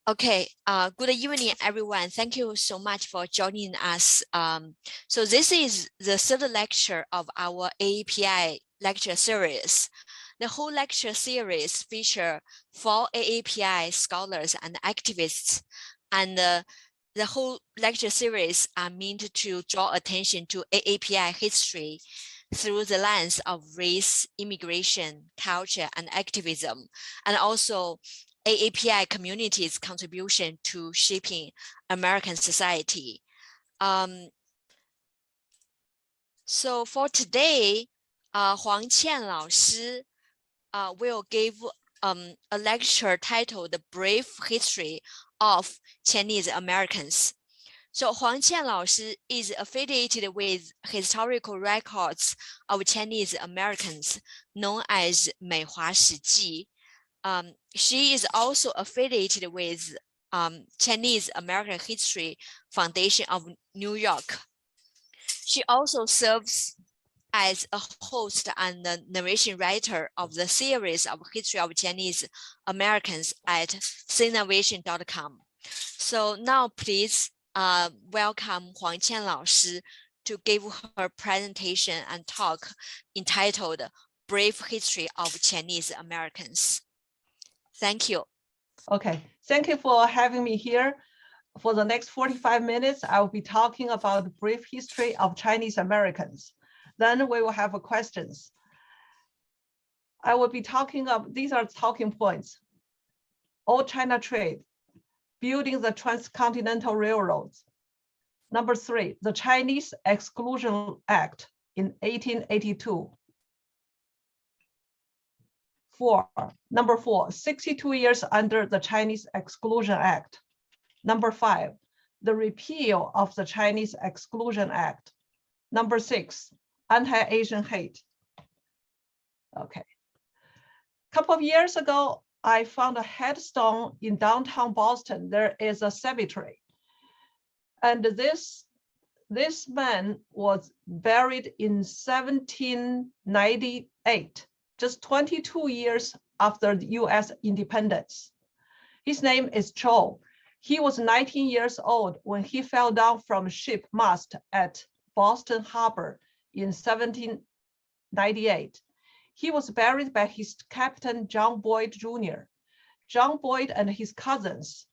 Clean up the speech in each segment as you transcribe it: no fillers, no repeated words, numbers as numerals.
Okay, good evening, everyone. Thank you so much for joining us. So this is the third lecture of our AAPI lecture series. The whole lecture series features 4 AAPI scholars and activists, and the whole lecture series are meant to draw attention to AAPI history through the lens of race, immigration, culture, and activism, and also AAPI community's contribution to shaping American society. So for today, Huang Qian 老师 will give a lecture titled The Brief History of Chinese Americans. So Huang Qian 老师 is affiliated with historical records of Chinese Americans known as 美华史记. She is also affiliated with Chinese American History Foundation of New York. She also serves as a host and the narration writer of the series of History of Chinese Americans at sinnovation.com. So now please welcome Huang Qian 老师 to give her presentation and talk entitled Brief History of Chinese Americans. Thank you. Okay, thank you for having me here. For the next 45 minutes, I will be talking about the brief history of Chinese Americans. Then we will have questions. I will be talking of, these are talking points. Old China trade, building the transcontinental railroads. Number 3, the Chinese Exclusion Act in 1882. Number 4, 62 years under the Chinese Exclusion Act. Number 5, the repeal of the Chinese Exclusion Act. Number 6, anti-Asian hate. Okay. A couple of years ago, I found a headstone in downtown Boston. There is a cemetery. And this man was buried in 1798. Just 22 years after the US independence. His name is Cho. He was 19 years old when he fell down from a ship mast at Boston Harbor in 1798. He was buried by his captain, John Boyd Jr. John Boyd and his cousins,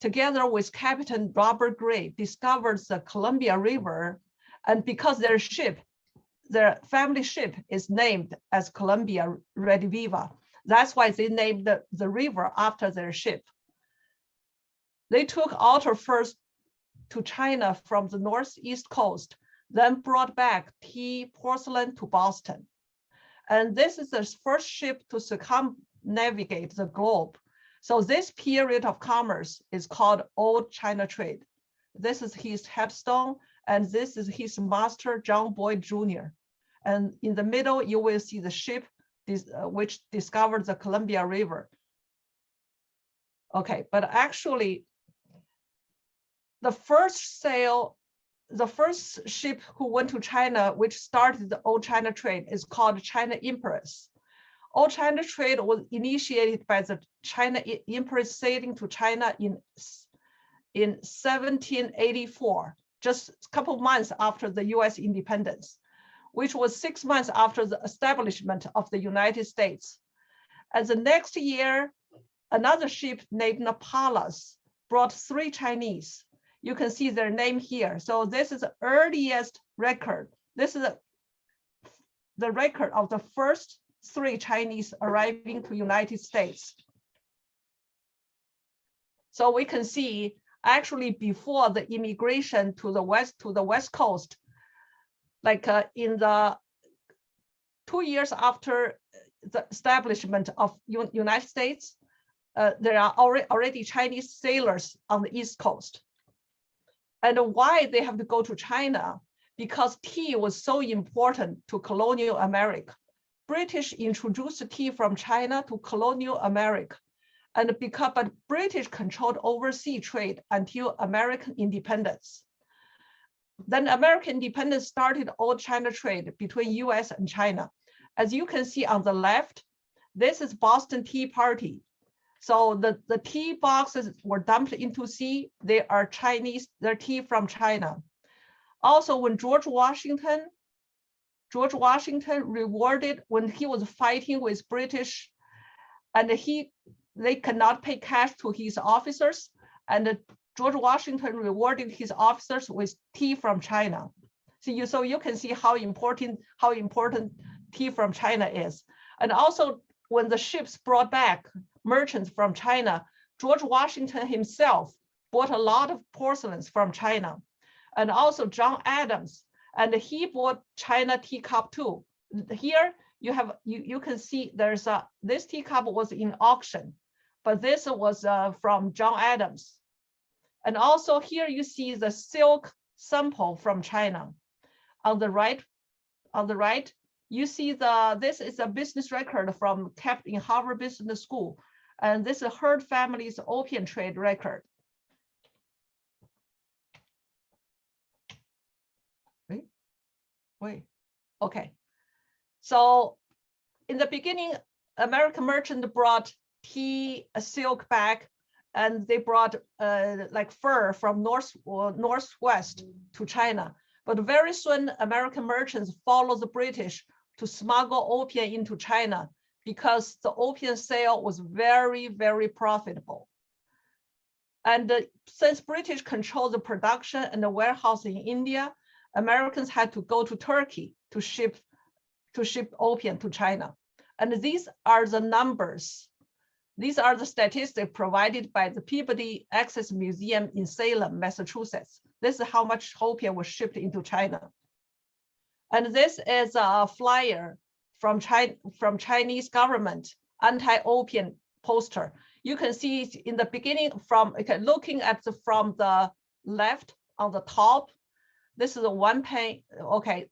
together with Captain Robert Gray, discovered the Columbia River, and because their family ship is named as Columbia Rediviva. That's why they named the river after their ship. They took outer furs to China from the northeast coast, then brought back tea, porcelain to Boston. And this is the first ship to circumnavigate the globe. So this period of commerce is called Old China trade. This is his headstone, and this is his master, John Boyd Jr. And in the middle, you will see the ship which discovered the Columbia River. Okay, but actually, the first ship who went to China, which started the Old China trade, is called China Empress. Old China trade was initiated by the China Empress sailing to China in 1784, just a couple months after the US independence, which was 6 months after the establishment of the United States. And the next year, another ship named Pallas brought 3 Chinese. You can see their name here. So this is the earliest record. This is the record of the first 3 Chinese arriving to United States. So we can see actually before the immigration to the west coast, like in the 2 years after the establishment of United States, there are already Chinese sailors on the East Coast. And why they have to go to China? Because tea was so important to colonial America. British introduced tea from China to colonial America. And but British controlled overseas trade until American independence. Then American independence started Old China trade between US and China. As you can see on the left, this is Boston Tea Party. So the tea boxes were dumped into sea. They are Chinese, they're tea from China. Also, when George Washington rewarded, when he was fighting with British, and they cannot pay cash to his officers, and George Washington rewarded his officers with tea from China. So you can see how important tea from China is. And also, when the ships brought back merchants from China, George Washington himself bought a lot of porcelains from China. And also John Adams, and he bought China teacup too. Here you can see there's this teacup was in auction, but this was from John Adams. And also here you see the silk sample from China. On the right, you see this is a business record kept in Harvard Business School, and this is Heard family's opium trade record. Wait, okay. So in the beginning, American merchant brought tea, a silk bag, and they brought like fur from northwest to China. But very soon, American merchants followed the British to smuggle opium into China because the opium sale was very, very profitable. And since British controlled the production and the warehouse in India, Americans had to go to Turkey to ship opium to China. And these are the numbers. These are the statistics provided by the Peabody Access Museum in Salem, Massachusetts. This is how much opium was shipped into China. And this is a flyer from Chinese government, anti-opium poster. You can see in the beginning looking at from the left on the top. This is a one pane. Okay,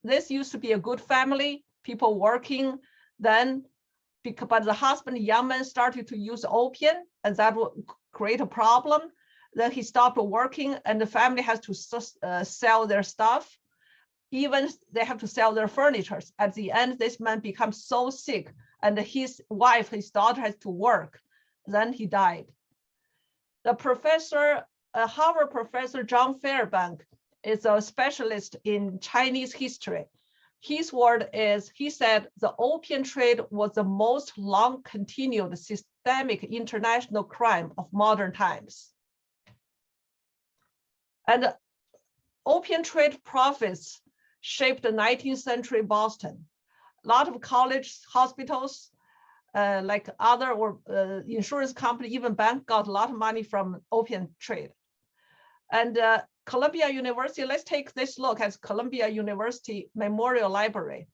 this used to be a good family, people working. Then, but the husband, young man, started to use opium, and that would create a problem. Then he stopped working, and the family has to sell their stuff. Even they have to sell their furniture. At the end, this man becomes so sick, and his wife, his daughter, has to work. Then he died. The professor, Harvard professor John Fairbank, is a specialist in Chinese history. His word is, he said, the opium trade was the most long-continued systemic international crime of modern times. And opium trade profits shaped the 19th century Boston. A lot of college, hospitals, like other insurance company, even bank got a lot of money from opium trade. And Columbia University, let's take this look at Columbia University Memorial Library.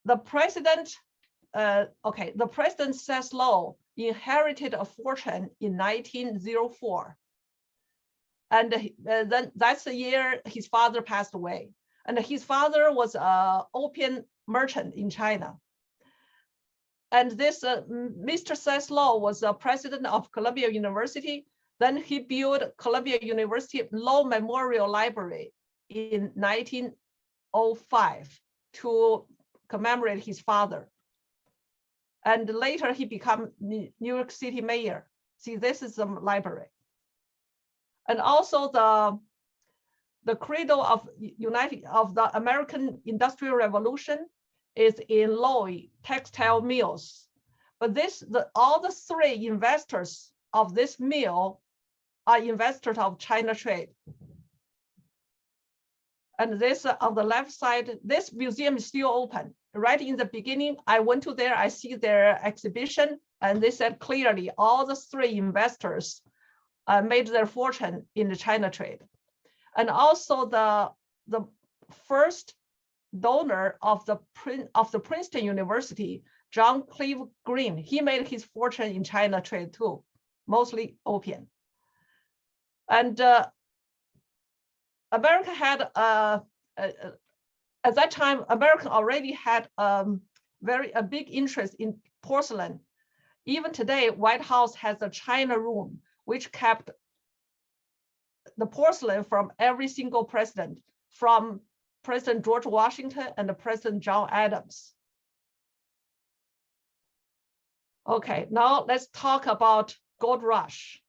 The president, the president CSAUS inherited a fortune in 1904. And then that's the year his father passed away. And his father was an opium merchant in China. And this Mr. CSAUS was a president of Columbia University. Then he built Columbia University Law Memorial Library in 1905 to commemorate his father. And later he became New York City mayor. See, this is the library. And also the cradle of the American Industrial Revolution is in Loy textile mills. But all the three investors of this mill are investors of China trade. And this on the left side, this museum is still open. Right in the beginning, I went to there, I see their exhibition, and they said clearly all the three investors made their fortune in the China trade. And also the first donor of the Princeton University, John Cleve Green, he made his fortune in China trade too, mostly opium. And America had, at that time, America already had a big interest in porcelain. Even today, White House has a China room, which kept the porcelain from every single president, from President George Washington and President John Adams. Okay, now let's talk about gold rush.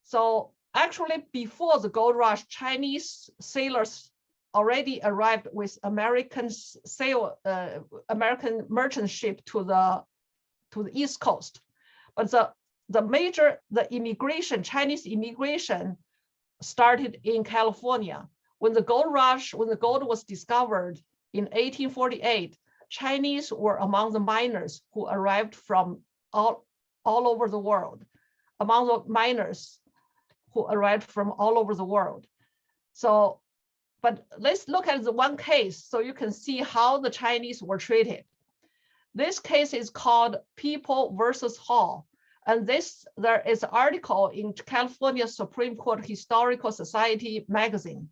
So actually before the gold rush, Chinese sailors already arrived with American merchant ship to the East Coast. But the immigration, Chinese immigration started in California. When the gold rush, when the gold was discovered in 1848, Chinese were among the miners who arrived from all over the world, among the miners who arrived from all over the world. So, but let's look at the one case so you can see how the Chinese were treated. This case is called People versus Hall. And there is an article in California Supreme Court Historical Society magazine.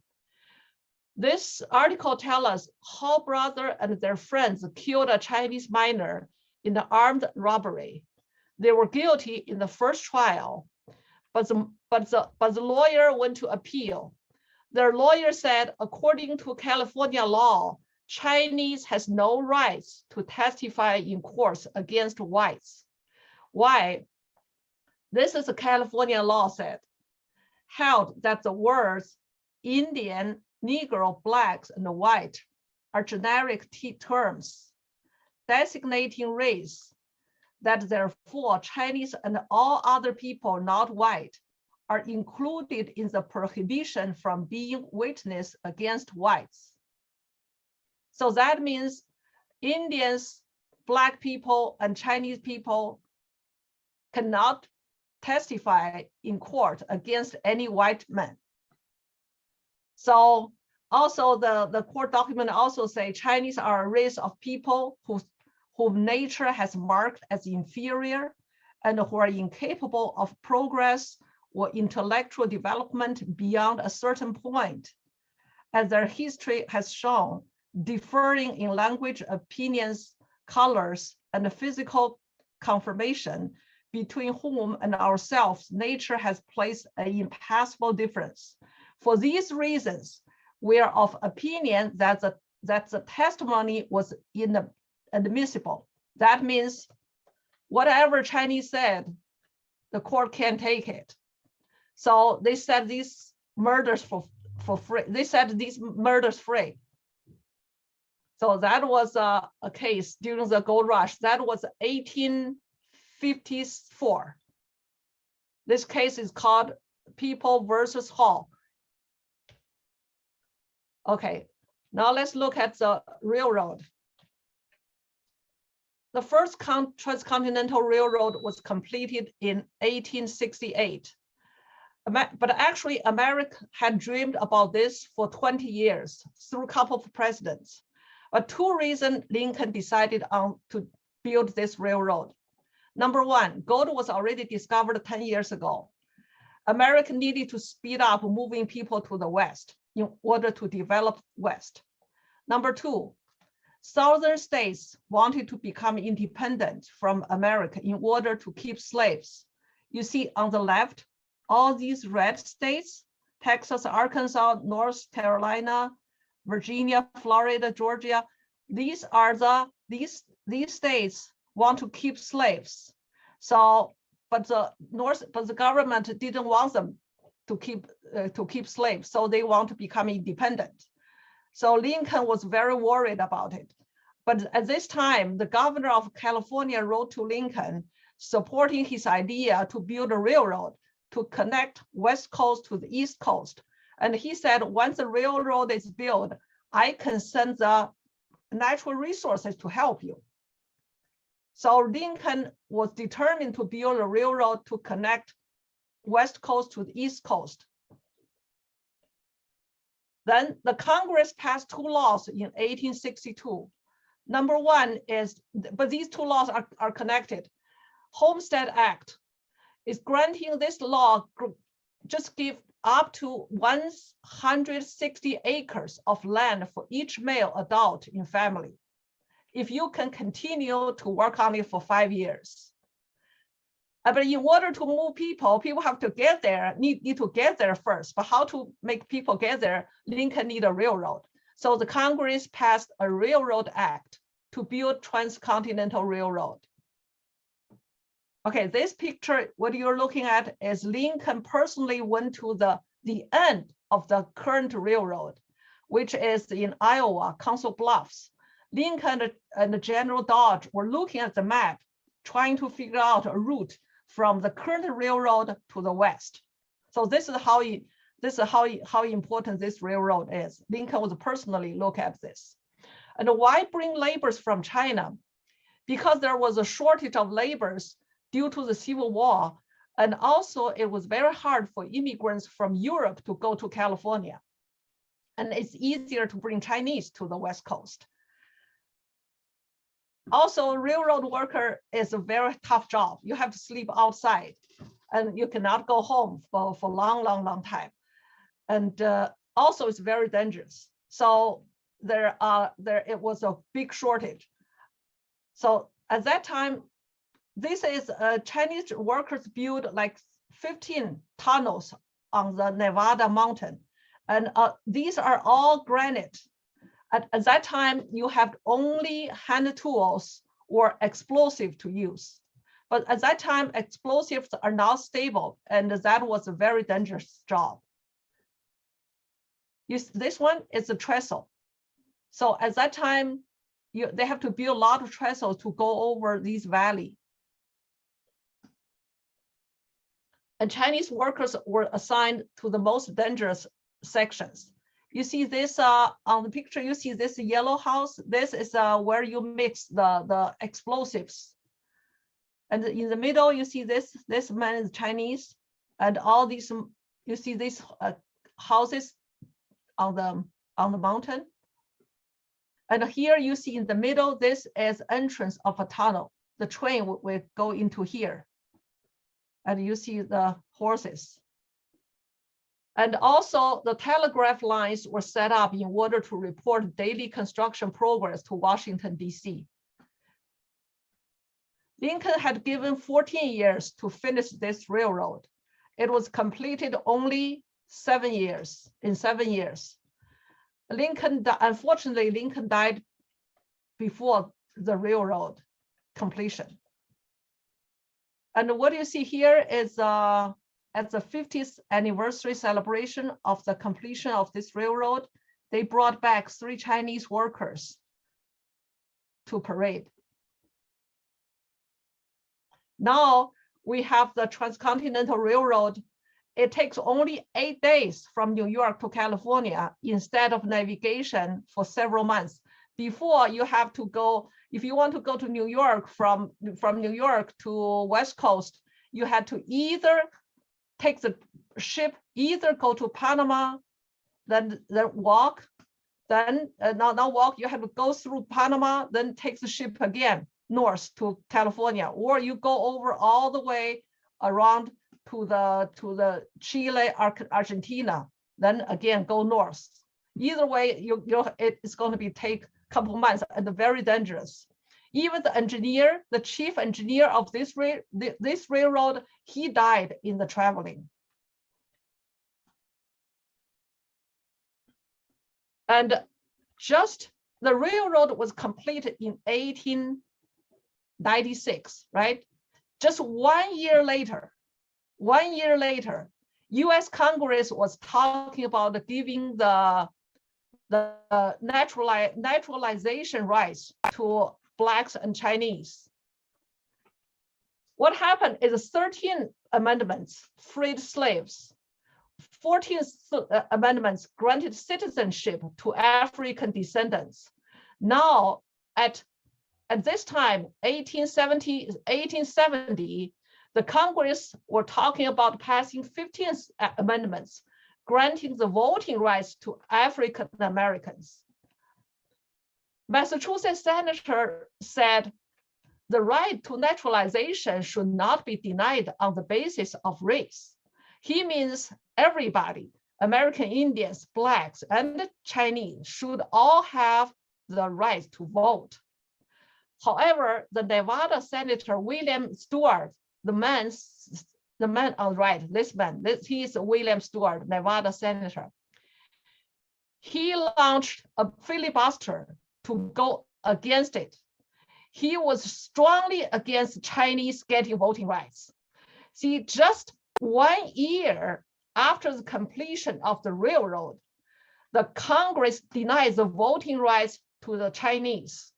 This article tells us Hall brother and their friends killed a Chinese miner in an armed robbery. They were guilty in the first trial, but the lawyer went to appeal. Their lawyer said, according to California law, Chinese has no rights to testify in courts against whites. Why? This is a California law said, held that the words Indian, Negro, blacks, and white are generic terms designating race, that therefore Chinese and all other people not white are included in the prohibition from being witness against whites. So that means Indians, Black people, and Chinese people cannot testify in court against any white man. So also the court document also say Chinese are a race of people whom nature has marked as inferior and who are incapable of progress or intellectual development beyond a certain point, as their history has shown, differing in language, opinions, colors, and physical conformation, between whom and ourselves nature has placed an impassable difference. For these reasons, we are of opinion that the testimony was inadmissible. That means whatever Chinese said, the court can't take it. So they set these murders for free. They set these murders free. So that was a case during the gold rush. That was 1854. This case is called People versus Hall. Okay, now let's look at the railroad. The first transcontinental railroad was completed in 1868. But actually, America had dreamed about this for 20 years through a couple of presidents. But two reasons Lincoln decided on to build this railroad. Number one, gold was already discovered 10 years ago. America needed to speed up moving people to the West in order to develop West. Number two, Southern states wanted to become independent from America in order to keep slaves. You see on the left, all these red states, Texas, Arkansas, North Carolina, Virginia, Florida, Georgia, these states want to keep slaves. So, but the government didn't want them to keep slaves, so they want to become independent. So Lincoln was very worried about it. But at this time, the governor of California wrote to Lincoln, supporting his idea to build a railroad to connect West Coast to the East Coast. And he said, once the railroad is built, I can send the natural resources to help you. So Lincoln was determined to build a railroad to connect West Coast to the East Coast. Then the Congress passed two laws in 1862. Number one is, but these two laws are connected. Homestead Act is granting this law, just give up to 160 acres of land for each male adult in family, if you can continue to work on it for 5 years. But in order to move people have to get there, need to get there first. But how to make people get there? Lincoln need a railroad. So the Congress passed a Railroad Act to build transcontinental railroad. Okay, this picture, what you're looking at is Lincoln personally went to the end of the current railroad, which is in Iowa, Council Bluffs. Lincoln and General Dodge were looking at the map, trying to figure out a route from the current railroad to the west. So this is how important this railroad is. Lincoln was personally look at this. And why bring laborers from China? Because there was a shortage of laborers due to the Civil War. And also it was very hard for immigrants from Europe to go to California. And it's easier to bring Chinese to the West Coast. Also, railroad worker is a very tough job. You have to sleep outside and you cannot go home for long time. And also it's very dangerous. So it was a big shortage. So at that time, this is Chinese workers built like 15 tunnels on the Nevada mountain. And these are all granite. At that time, you have only hand tools or explosive to use. But at that time, explosives are not stable, and that was a very dangerous job. This one is a trestle. So at that time, they have to build a lot of trestles to go over this valley. And Chinese workers were assigned to the most dangerous sections. You see this on the picture, you see this yellow house. This is where you mix the explosives. And in the middle, you see this man is Chinese. And all these, you see these houses on the mountain. And here you see in the middle, this is entrance of a tunnel. The train will go into here. And you see the horses. And also the telegraph lines were set up in order to report daily construction progress to Washington, D.C. Lincoln had given 14 years to finish this railroad. It was completed only in 7 years. Unfortunately, Lincoln died before the railroad completion. And what you see here is at the 50th anniversary celebration of the completion of this railroad, they brought back 3 Chinese workers to parade. Now we have the Transcontinental Railroad. It takes only 8 days from New York to California instead of navigation for several months. Before, you have to go, if you want to go to New York from New York to West Coast, you had to either take the ship, either go to Panama, then walk, then not walk, you have to go through Panama, then take the ship again north to California, or you go over all the way around to the Chile, Argentina, then again go north. Either way, it's going to be take a couple of months and very dangerous. Even the engineer, the chief engineer of this railroad, he died in the traveling. And just the railroad was completed in 1896, right? Just 1 year later, US Congress was talking about giving the naturalization rights to Blacks and Chinese. What happened is 13 amendments freed slaves. 14 amendments granted citizenship to African descendants. Now, at this time, 1870, the Congress were talking about passing 15 amendments, granting the voting rights to African Americans. Massachusetts senator said the right to naturalization should not be denied on the basis of race. He means everybody, American Indians, Blacks, and Chinese should all have the right to vote. However, the Nevada Senator William Stewart, the man on the right, he is William Stewart, Nevada Senator. He launched a filibuster to go against it. he was strongly against Chinese getting voting rights. See, just 1 year after the completion of the railroad, the Congress denied the voting rights to the Chinese.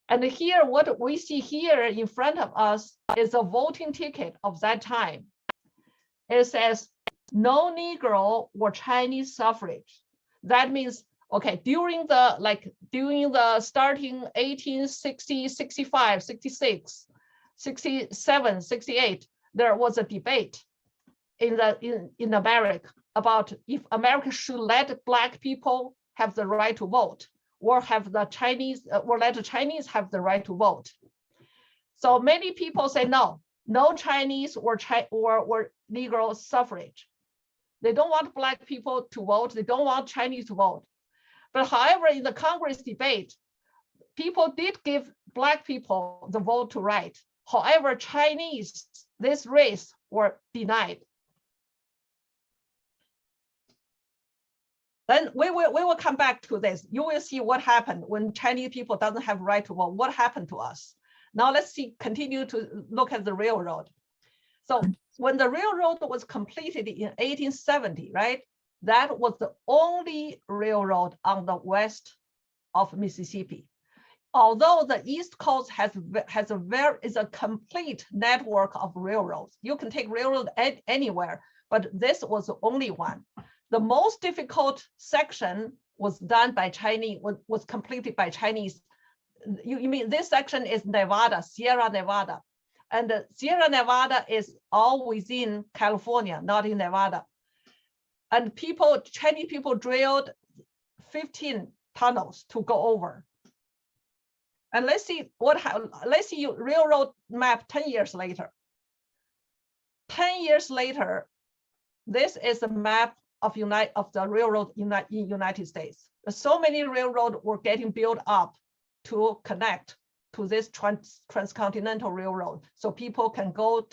And here, what we see here in front of us is a voting ticket of that time. It says, no Negro or Chinese suffrage. That means, okay, during the starting 1860, 65, 66, 67, 68, there was a debate in America about if America should let Black people have the right to vote, or have the Chinese, or let the Chinese have the right to vote. So many people say no Chinese or Negro suffrage. They don't want Black people to vote. They don't want Chinese to vote. But however, in the Congress debate, people did give Black people the vote to right. However, Chinese, this race, were denied. Then we will come back to this. You will see what happened when Chinese people doesn't have right to vote. What happened to us? Now let's continue to look at the railroad. So when the railroad was completed in 1870, right? That was the only railroad on the west of Mississippi. Although the East Coast is a complete network of railroads. You can take railroad anywhere, but this was the only one. The most difficult section was done by Chinese, was completed by Chinese. You mean this section is Nevada, Sierra Nevada. And Sierra Nevada is all within California, not in Nevada. And Chinese people drilled 15 tunnels to go over. And let's see railroad map 10 years later. 10 years later, this is a map of the railroad in United States. So many railroads were getting built up to connect to this transcontinental railroad. So people can go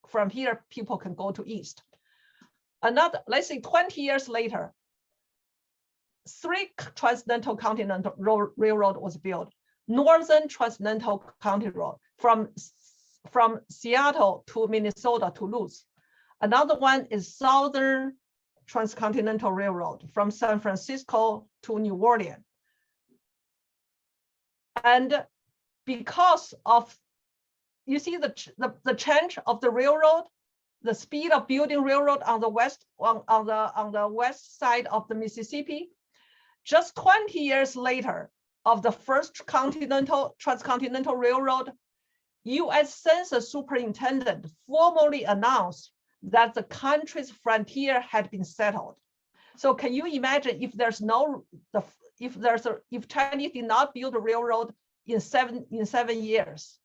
from here, people can go to East. Let's say 20 years later, 3 transcontinental continental railroad was built. Northern Transcontinental County Road from Seattle to Minnesota to Duluth. Another one is Southern Transcontinental Railroad from San Francisco to New Orleans. And because of, you see the change of the railroad, the speed of building railroad on the west side of the Mississippi, just 20 years later of the first transcontinental railroad, U.S. Census Superintendent formally announced that the country's frontier had been settled. So can you imagine if if Chinese did not build a railroad in seven years?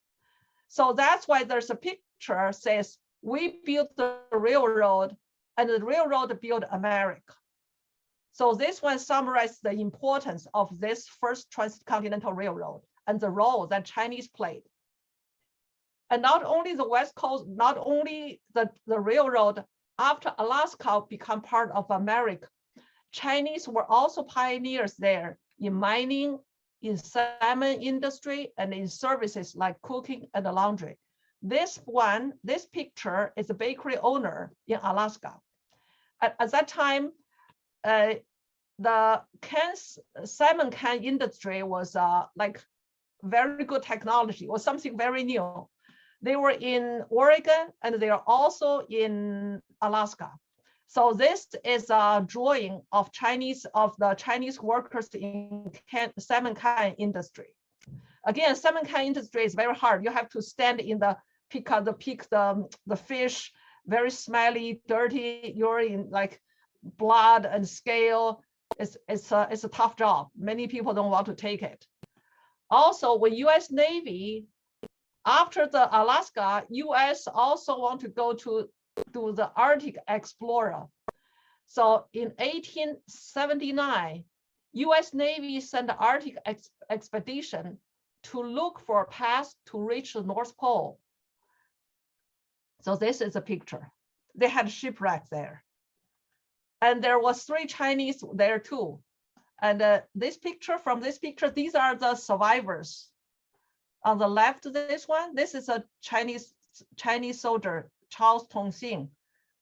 So that's why there's a picture says, we built the railroad and the railroad built America. So this one summarizes the importance of this first transcontinental railroad and the role that Chinese played. And not only the West Coast, not only the railroad, after Alaska became part of America, Chinese were also pioneers there in mining, in salmon industry, and in services like cooking and laundry. This picture is a bakery owner in Alaska. At that time, the salmon can industry was like very good technology, was something very new. They were in Oregon and they are also in Alaska. So this is a drawing of the Chinese workers in salmon can industry. Again, salmon can industry is very hard. You have to stand in pick the fish, very smelly, dirty urine, like blood and scale. It's a tough job. Many people don't want to take it. Also, when U.S. Navy, after the Alaska, U.S. also want to go to do the Arctic Explorer. So in 1879, U.S. Navy sent the Arctic expedition to look for a path to reach the North Pole. So this is a picture. They had shipwreck there. And there was 3 Chinese there too. And from this picture, these are the survivors On the left, this is a Chinese soldier, Charles Tongxing,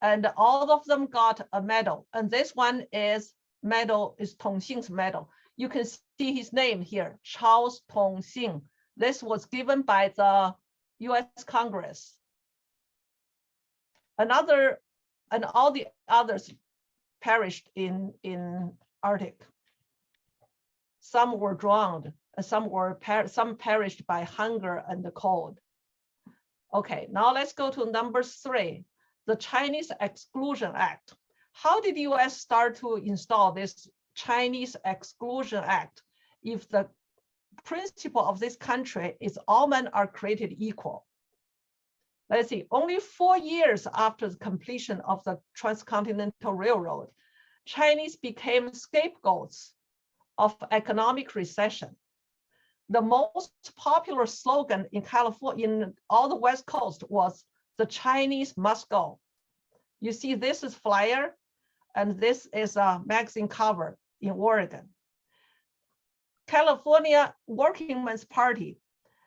and all of them got a medal. And this one is Tongxing's medal. You can see his name here, Charles Tongxing. This was given by the US Congress. And all the others perished in Arctic. Some were drowned, and some perished by hunger and the cold. Okay, now let's go to number 3, the Chinese Exclusion Act. How did the US start to install this Chinese Exclusion Act if the principle of this country is all men are created equal? Let's see, only 4 years after the completion of the Transcontinental Railroad, Chinese became scapegoats of economic recession. The most popular slogan in California, in all the West Coast, was "The Chinese must go." You see, this is flyer, and this is a magazine cover in Oregon. California Working Men's Party.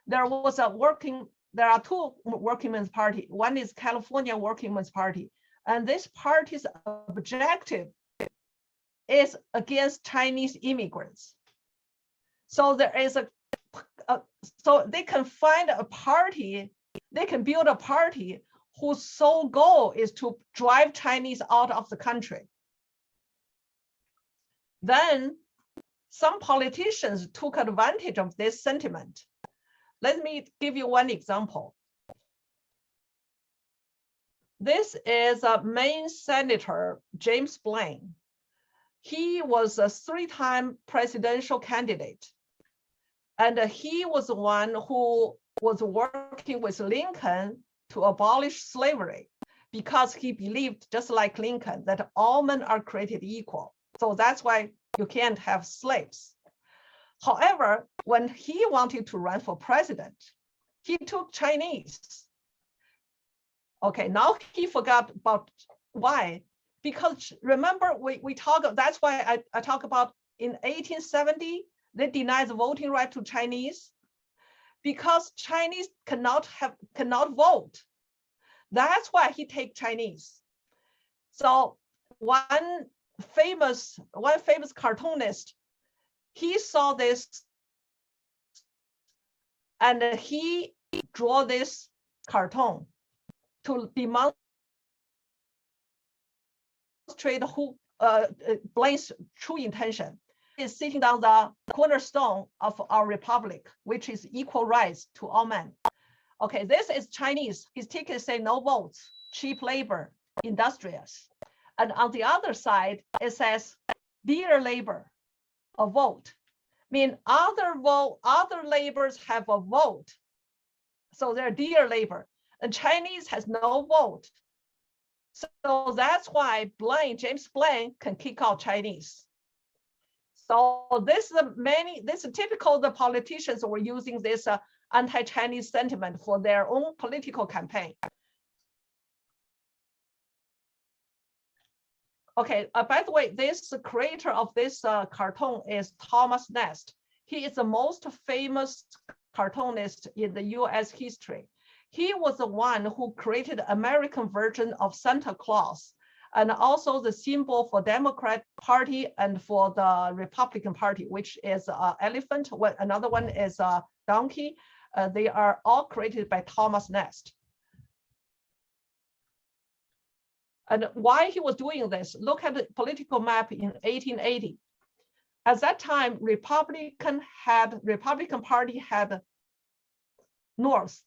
There are 2 Working Men's Party. One is California Working Men's Party, and this party's objective is against Chinese immigrants. So there is so they can find a party, they can build a party whose sole goal is to drive Chinese out of the country. Then some politicians took advantage of this sentiment. Let me give you one example. This is a Maine Senator, James Blaine. He was a 3-time presidential candidate. And he was the one who was working with Lincoln to abolish slavery because he believed, just like Lincoln, that all men are created equal. So that's why you can't have slaves. However, when he wanted to run for president, he took Chinese. Okay, now he forgot about why. Because remember, we talk, that's why I talk about in 1870, they denied the voting right to Chinese because Chinese cannot vote. That's why he take Chinese. So one famous cartoonist, he saw this and he drew this cartoon to demonstrate who Blaine's true intention is sitting down the cornerstone of our republic, which is equal rights to all men. Okay, this is Chinese. His ticket say no votes, cheap labor, industrious. And on the other side, it says dear labor, a vote. I mean, other laborers have a vote. So they're dear labor. And Chinese has no vote. So that's why James Blaine can kick out Chinese. So this is typical the politicians were using this anti-Chinese sentiment for their own political campaign. Okay, by the way, this creator of this cartoon is Thomas Nast. He is the most famous cartoonist in the US history. He was the one who created the American version of Santa Claus and also the symbol for Democrat Party and for the Republican Party, which is an elephant. Another one is a donkey. They are all created by Thomas Nast. And why he was doing this, look at the political map in 1880. At that time, Republican Party had North,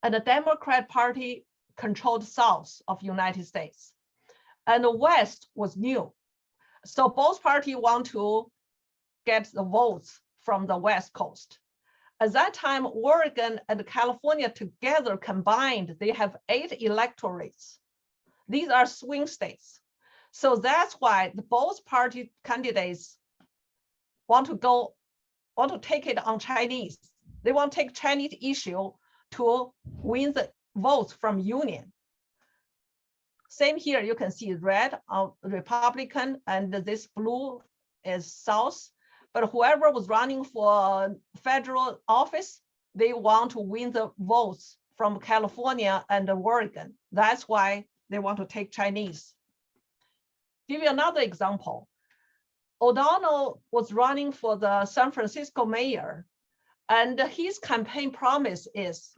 and the Democrat Party controlled South of United States. And the West was new. So both parties want to get the votes from the West Coast. At that time, Oregon and California together combined, they have 8 electorates. These are swing states. So that's why both party candidates want to take it on Chinese. They want to take Chinese issue to win the votes from Union. Same here, you can see red on Republican and this blue is South. But whoever was running for federal office, they want to win the votes from California and Oregon. That's why they want to take Chinese. Give you another example. O'Donnell was running for the San Francisco mayor, and his campaign promise is,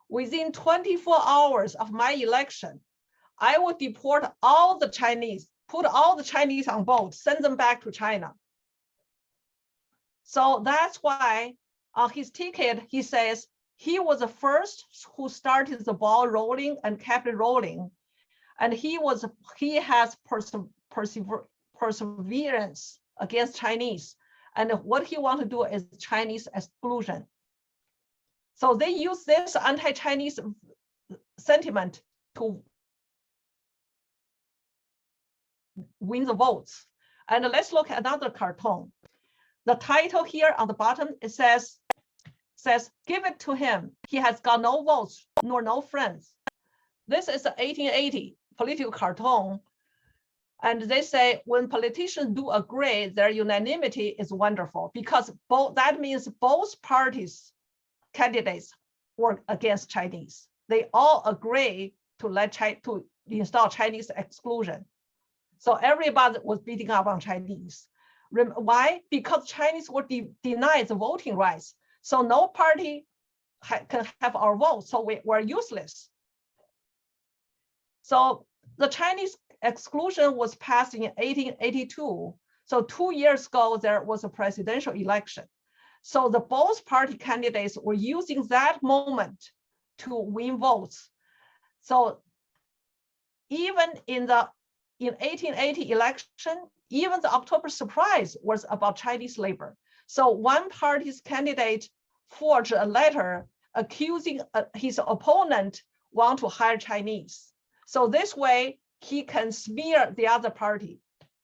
within 24 hours of my election, I will deport all the Chinese, put all the Chinese on boat, send them back to China. So that's why on his ticket, he says he was the first who started the ball rolling and kept it rolling. And he has perseverance against Chinese. And what he wants to do is Chinese exclusion. So they use this anti-Chinese sentiment to win the votes. And let's look at another cartoon. The title here on the bottom, it says, give it to him. He has got no votes nor no friends. This is an 1880 political cartoon. And they say when politicians do agree, their unanimity is wonderful, because that means both parties candidates work against Chinese. They all agree to install Chinese exclusion. So everybody was beating up on Chinese. Why? Because Chinese were denied the voting rights. So no party can have our vote, so we're useless. So the Chinese exclusion was passed in 1882. So 2 years ago, there was a presidential election. So the both party candidates were using that moment to win votes. So even in 1880 election, even the October surprise was about Chinese labor. So one party's candidate forged a letter accusing his opponent want to hire Chinese. So this way he can smear the other party,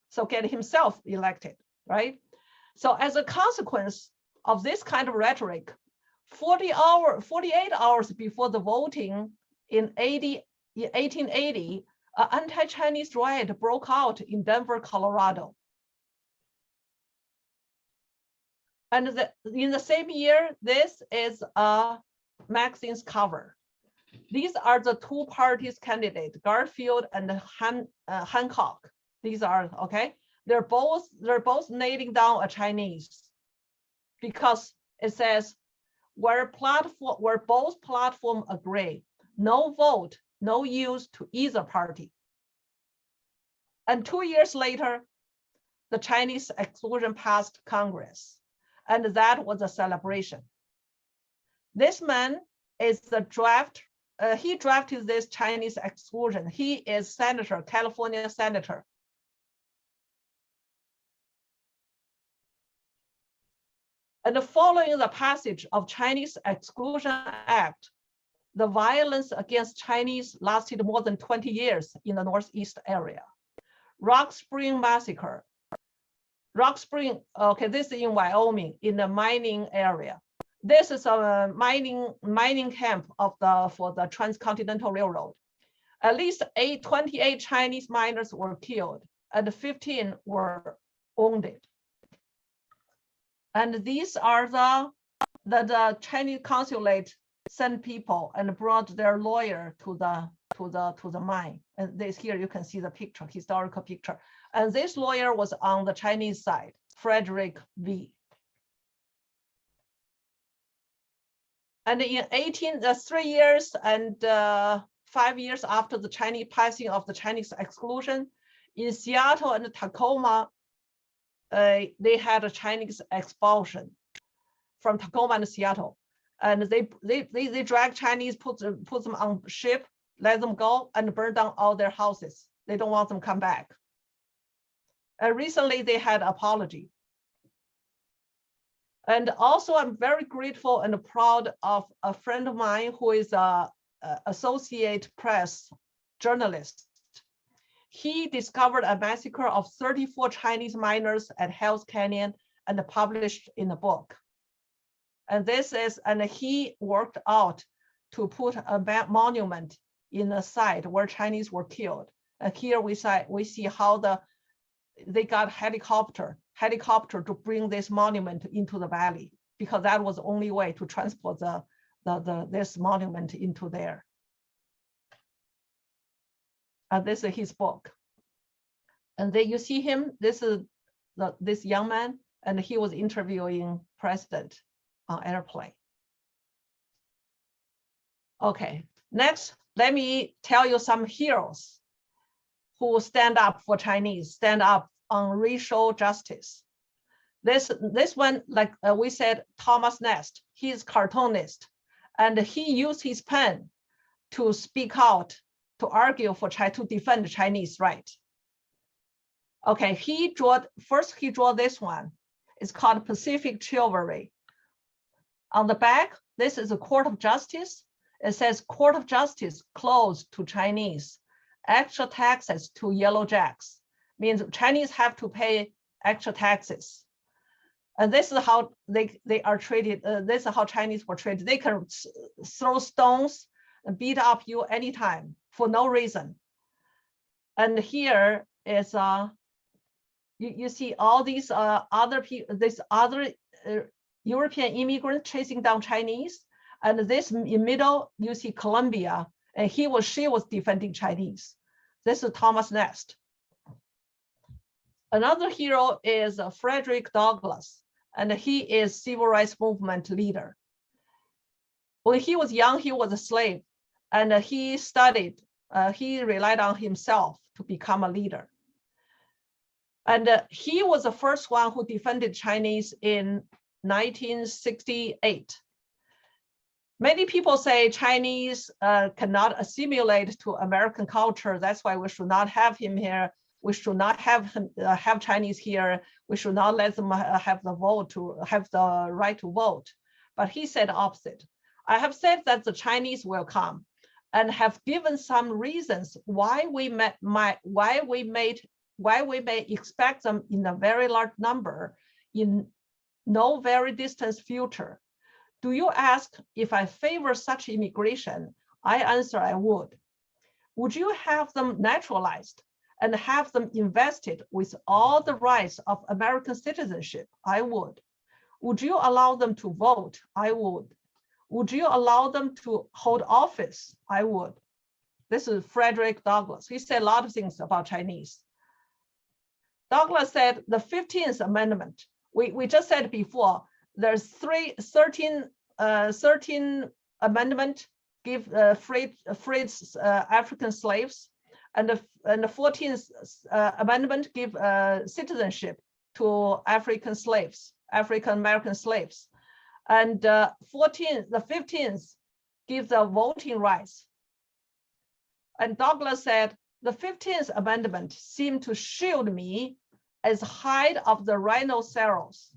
so get himself elected, right? So as a consequence of this kind of rhetoric, 48 hours before the voting in 1880, an anti-Chinese riot broke out in Denver, Colorado. And in the same year, this is a magazine's cover. These are the two parties candidates, Garfield and Hancock. These are, okay? They're both nailing down a Chinese, because it says where both platforms agree, no vote, no use to either party. And 2 years later, the Chinese exclusion passed Congress, and that was a celebration. This man is the he drafted this Chinese exclusion. He is senator, California senator. And following the passage of Chinese Exclusion Act, the violence against Chinese lasted more than 20 years in the Northeast area. Rock Spring Massacre. Rock Spring, okay, this is in Wyoming, in the mining area. This is a mining camp for the Transcontinental Railroad. At least 28 Chinese miners were killed and 15 were wounded. And these are the Chinese consulate sent people and brought their lawyer to the mine. And this here you can see the picture, historical picture. And this lawyer was on the Chinese side, Frederick V. And in 3 years and 5 years after the Chinese passing of the Chinese exclusion, in Seattle and Tacoma, they had a Chinese expulsion from Tacoma and Seattle. And they dragged Chinese, put them on ship, let them go, and burn down all their houses. They don't want them to come back. And recently they had an apology. And also I'm very grateful and proud of a friend of mine who is an Associated Press journalist. He discovered a massacre of 34 Chinese miners at Hell's Canyon and published in a book. And he worked out to put a monument in the site where Chinese were killed. And here we see how they got helicopter to bring this monument into the valley, because that was the only way to transport this monument into there. This is his book. And then you see him, this is this young man, and he was interviewing president on airplane. Okay, next, let me tell you some heroes who stand up for Chinese, stand up on racial justice. This one, like we said, Thomas Nast, he's cartoonist, and he used his pen to speak out, to argue for to defend Chinese rights. Okay, first he drew this one. It's called Pacific Chivalry. On the back, this is a court of justice. It says court of justice closed to Chinese, extra taxes to yellow jacks, means Chinese have to pay extra taxes. And this is how they are treated. This is how Chinese were treated. They can throw stones and beat up you anytime for no reason. And here is you see all these other people, this other European immigrant chasing down Chinese, and this in middle you see Colombia, and she was defending Chinese. This is Thomas Nast. Another hero is Frederick Douglass, and he is civil rights movement leader. When he was young, he was a slave, and he studied. He relied on himself to become a leader. And he was the first one who defended Chinese in 1968. Many people say Chinese cannot assimilate to American culture. That's why we should not have him here. We should not have Chinese here. We should not let them have the right to vote. But he said opposite. I have said that the Chinese will come, and have given some reasons why we may expect them in a very large number in no very distant future. Do you ask if I favor such immigration? I answer I would. Would you have them naturalized and have them invested with all the rights of American citizenship? I would. Would you allow them to vote? I would. Would you allow them to hold office? I would. This is Frederick Douglass. He said a lot of things about Chinese. Douglass said the 15th Amendment, we just said before, there's 13 amendment give freed African slaves, and the 14th amendment give citizenship to African slaves, African American slaves, and the 15th give the voting rights. And Douglass said, the 15th Amendment seemed to shield me as hide of the rhinoceros,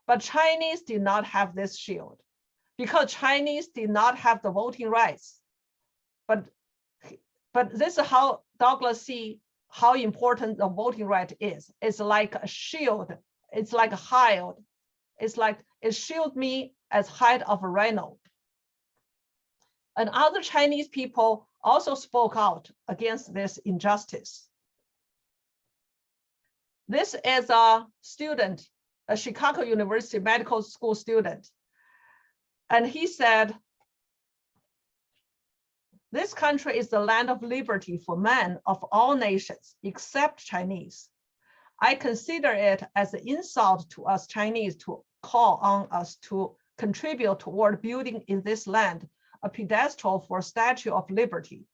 but Chinese did not have this shield because Chinese did not have the voting rights. But this is how Douglass see how important the voting right is. It's like a shield. It's like a hide. It's like it shield me as hide of a rhino. And other Chinese people also spoke out against this injustice. This is a student, a Chicago University medical school student. And he said, this country is the land of liberty for men of all nations except Chinese. I consider it as an insult to us Chinese to call on us to contribute toward building in this land a pedestal for a Statue of Liberty,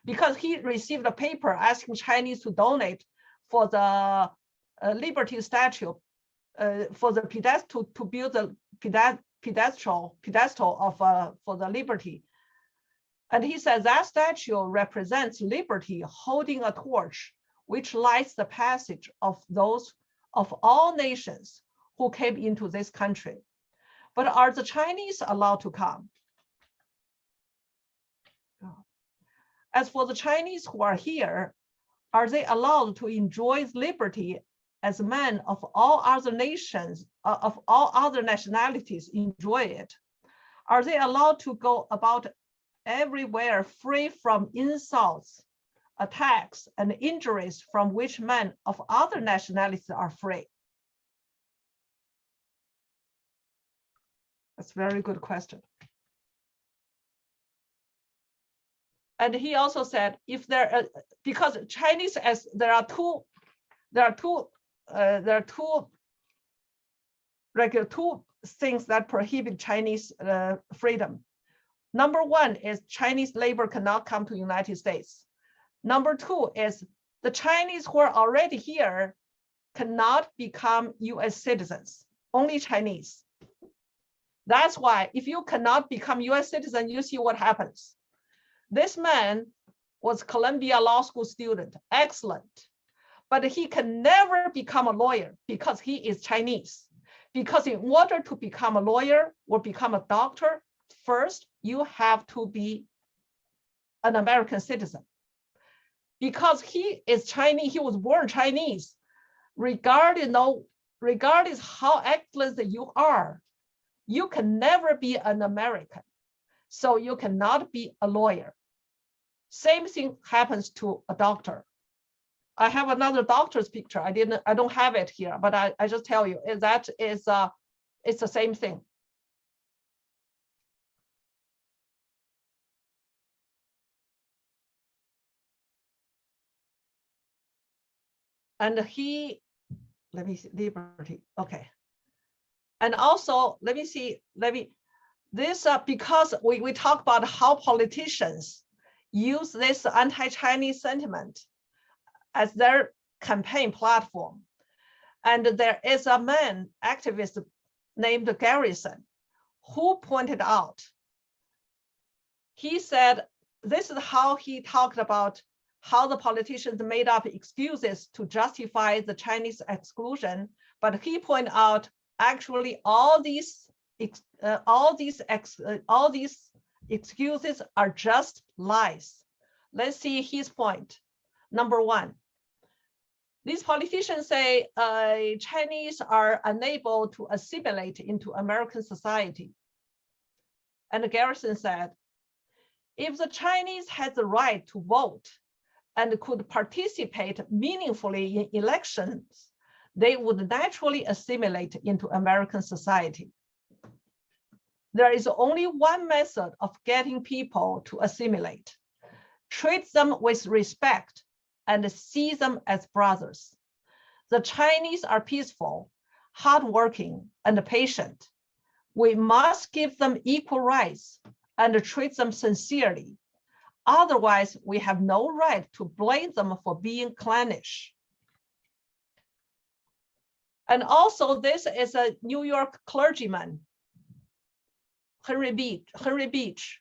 because he received a paper asking Chinese to donate for the Liberty statue, for the pedestal, to build the pedestal of for the Liberty. And he says that statue represents liberty holding a torch which lights the passage of those of all nations who came into this country. But are the Chinese allowed to come? As for the Chinese who are here, are they allowed to enjoy liberty as men of all other nations, of all other nationalities enjoy it? Are they allowed to go about everywhere free from insults, attacks, and injuries from which men of other nationalities are free? That's a very good question. And he also said, if there, because Chinese, as there are two things that prohibit Chinese freedom. Number one is Chinese labor cannot come to the United States. Number two is the Chinese who are already here cannot become US citizens, only Chinese. That's why if you cannot become US citizen, you see what happens. This man was Columbia Law School student, excellent, but he can never become a lawyer because he is Chinese. Because in order to become a lawyer or become a doctor, first, you have to be an American citizen. Because he is Chinese, he was born Chinese, regardless how excellent you are, you can never be an American. So you cannot be a lawyer. Same thing happens to a doctor. I have another doctor's picture. I don't have it here, but I just tell you that is it's the same thing. And he, let me see, Liberty, okay. And also, because we talk about how politicians use this anti-Chinese sentiment as their campaign platform. And there is a man activist named Garrison who pointed out, he said, this is how he talked about how the politicians made up excuses to justify the Chinese exclusion. But he pointed out, actually, all these excuses are just lies. Let's see his point. Number one, these politicians say Chinese are unable to assimilate into American society. And Garrison said, if the Chinese had the right to vote and could participate meaningfully in elections, they would naturally assimilate into American society. There is only one method of getting people to assimilate. Treat them with respect and see them as brothers. The Chinese are peaceful, hardworking, and patient. We must give them equal rights and treat them sincerely. Otherwise, we have no right to blame them for being clannish. And also, this is a New York clergyman, Kharibe Beach.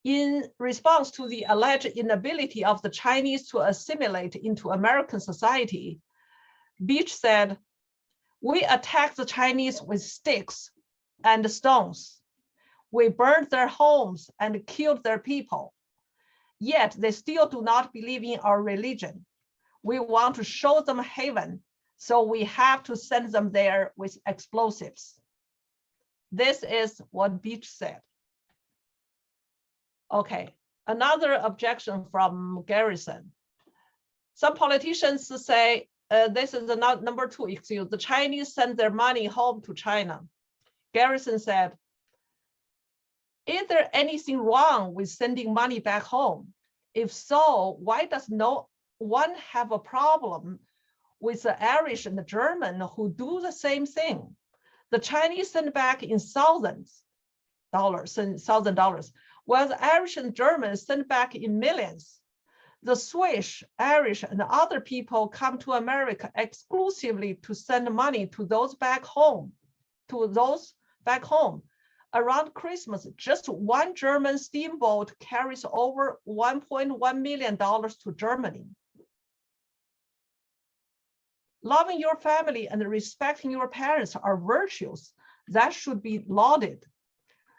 In response to the alleged inability of the Chinese to assimilate into American society, Beach said, we attacked the Chinese with sticks and stones. We burned their homes and killed their people. Yet they still do not believe in our religion. We want to show them heaven, so we have to send them there with explosives. This is what Beach said. Okay, another objection from Garrison. Some politicians say this is the number two excuse. The Chinese send their money home to China. Garrison said, is there anything wrong with sending money back home? If so, why does no one have a problem with the Irish and the German who do the same thing? The Chinese send back in $1,000, while the Irish and Germans send back in millions. The Swiss, Irish, and other people come to America exclusively to send money to those back home. Around Christmas, just one German steamboat carries over $1.1 million to Germany. Loving your family and respecting your parents are virtues that should be lauded.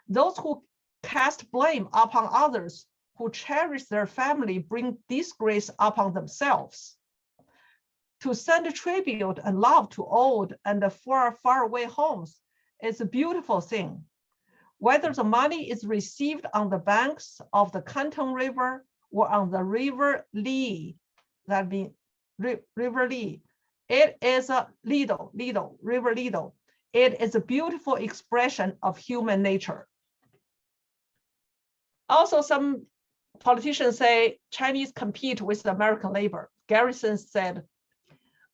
Those who cast blame upon others who cherish their family bring disgrace upon themselves. To send tribute and love to old and far away homes is a beautiful thing. Whether the money is received on the banks of the Canton River or on the River Lee, that means River Lee, it is a River Lido. It is a beautiful expression of human nature. Also, some politicians say Chinese compete with American labor. Garrison said,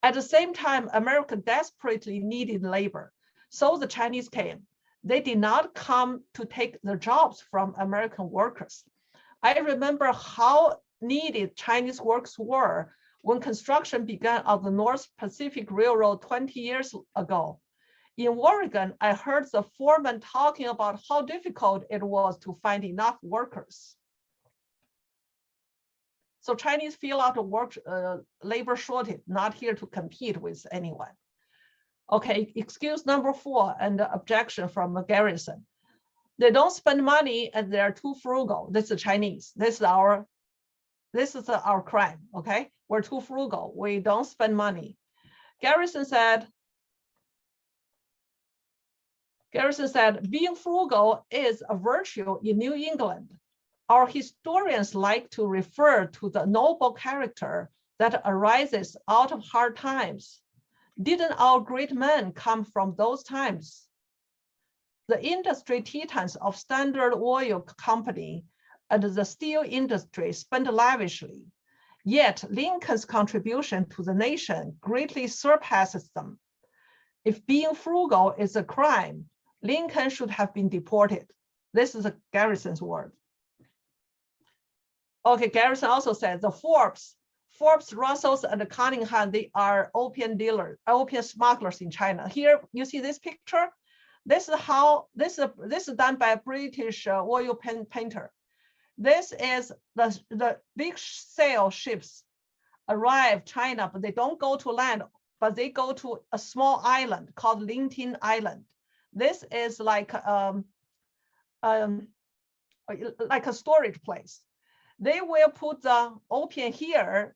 at the same time, America desperately needed labor. So the Chinese came. They did not come to take the jobs from American workers. I remember how needed Chinese workers were when construction began on the North Pacific Railroad 20 years ago. In Oregon, I heard the foreman talking about how difficult it was to find enough workers. So Chinese feel out of labor shortage, not here to compete with anyone. Okay, excuse number 4 and objection from Garrison. They don't spend money and they're too frugal. This is Chinese. This is our crime. Okay, we're too frugal. We don't spend money. Garrison said, being frugal is a virtue in New England. Our historians like to refer to the noble character that arises out of hard times. Didn't our great men come from those times? The industry titans of Standard Oil Company and the steel industry spent lavishly, yet Lincoln's contribution to the nation greatly surpasses them. If being frugal is a crime, Lincoln should have been deported. This is Garrison's word. Okay, Garrison also said the Forbes, Russells, and Cunningham, they are opium dealers, opium smugglers in China. Here, you see this picture? This is done by a British oil painter. This is the big sail ships arrive China, but they don't go to land, but they go to a small island called Lintin Island. This is like a storage place. They will put the opium here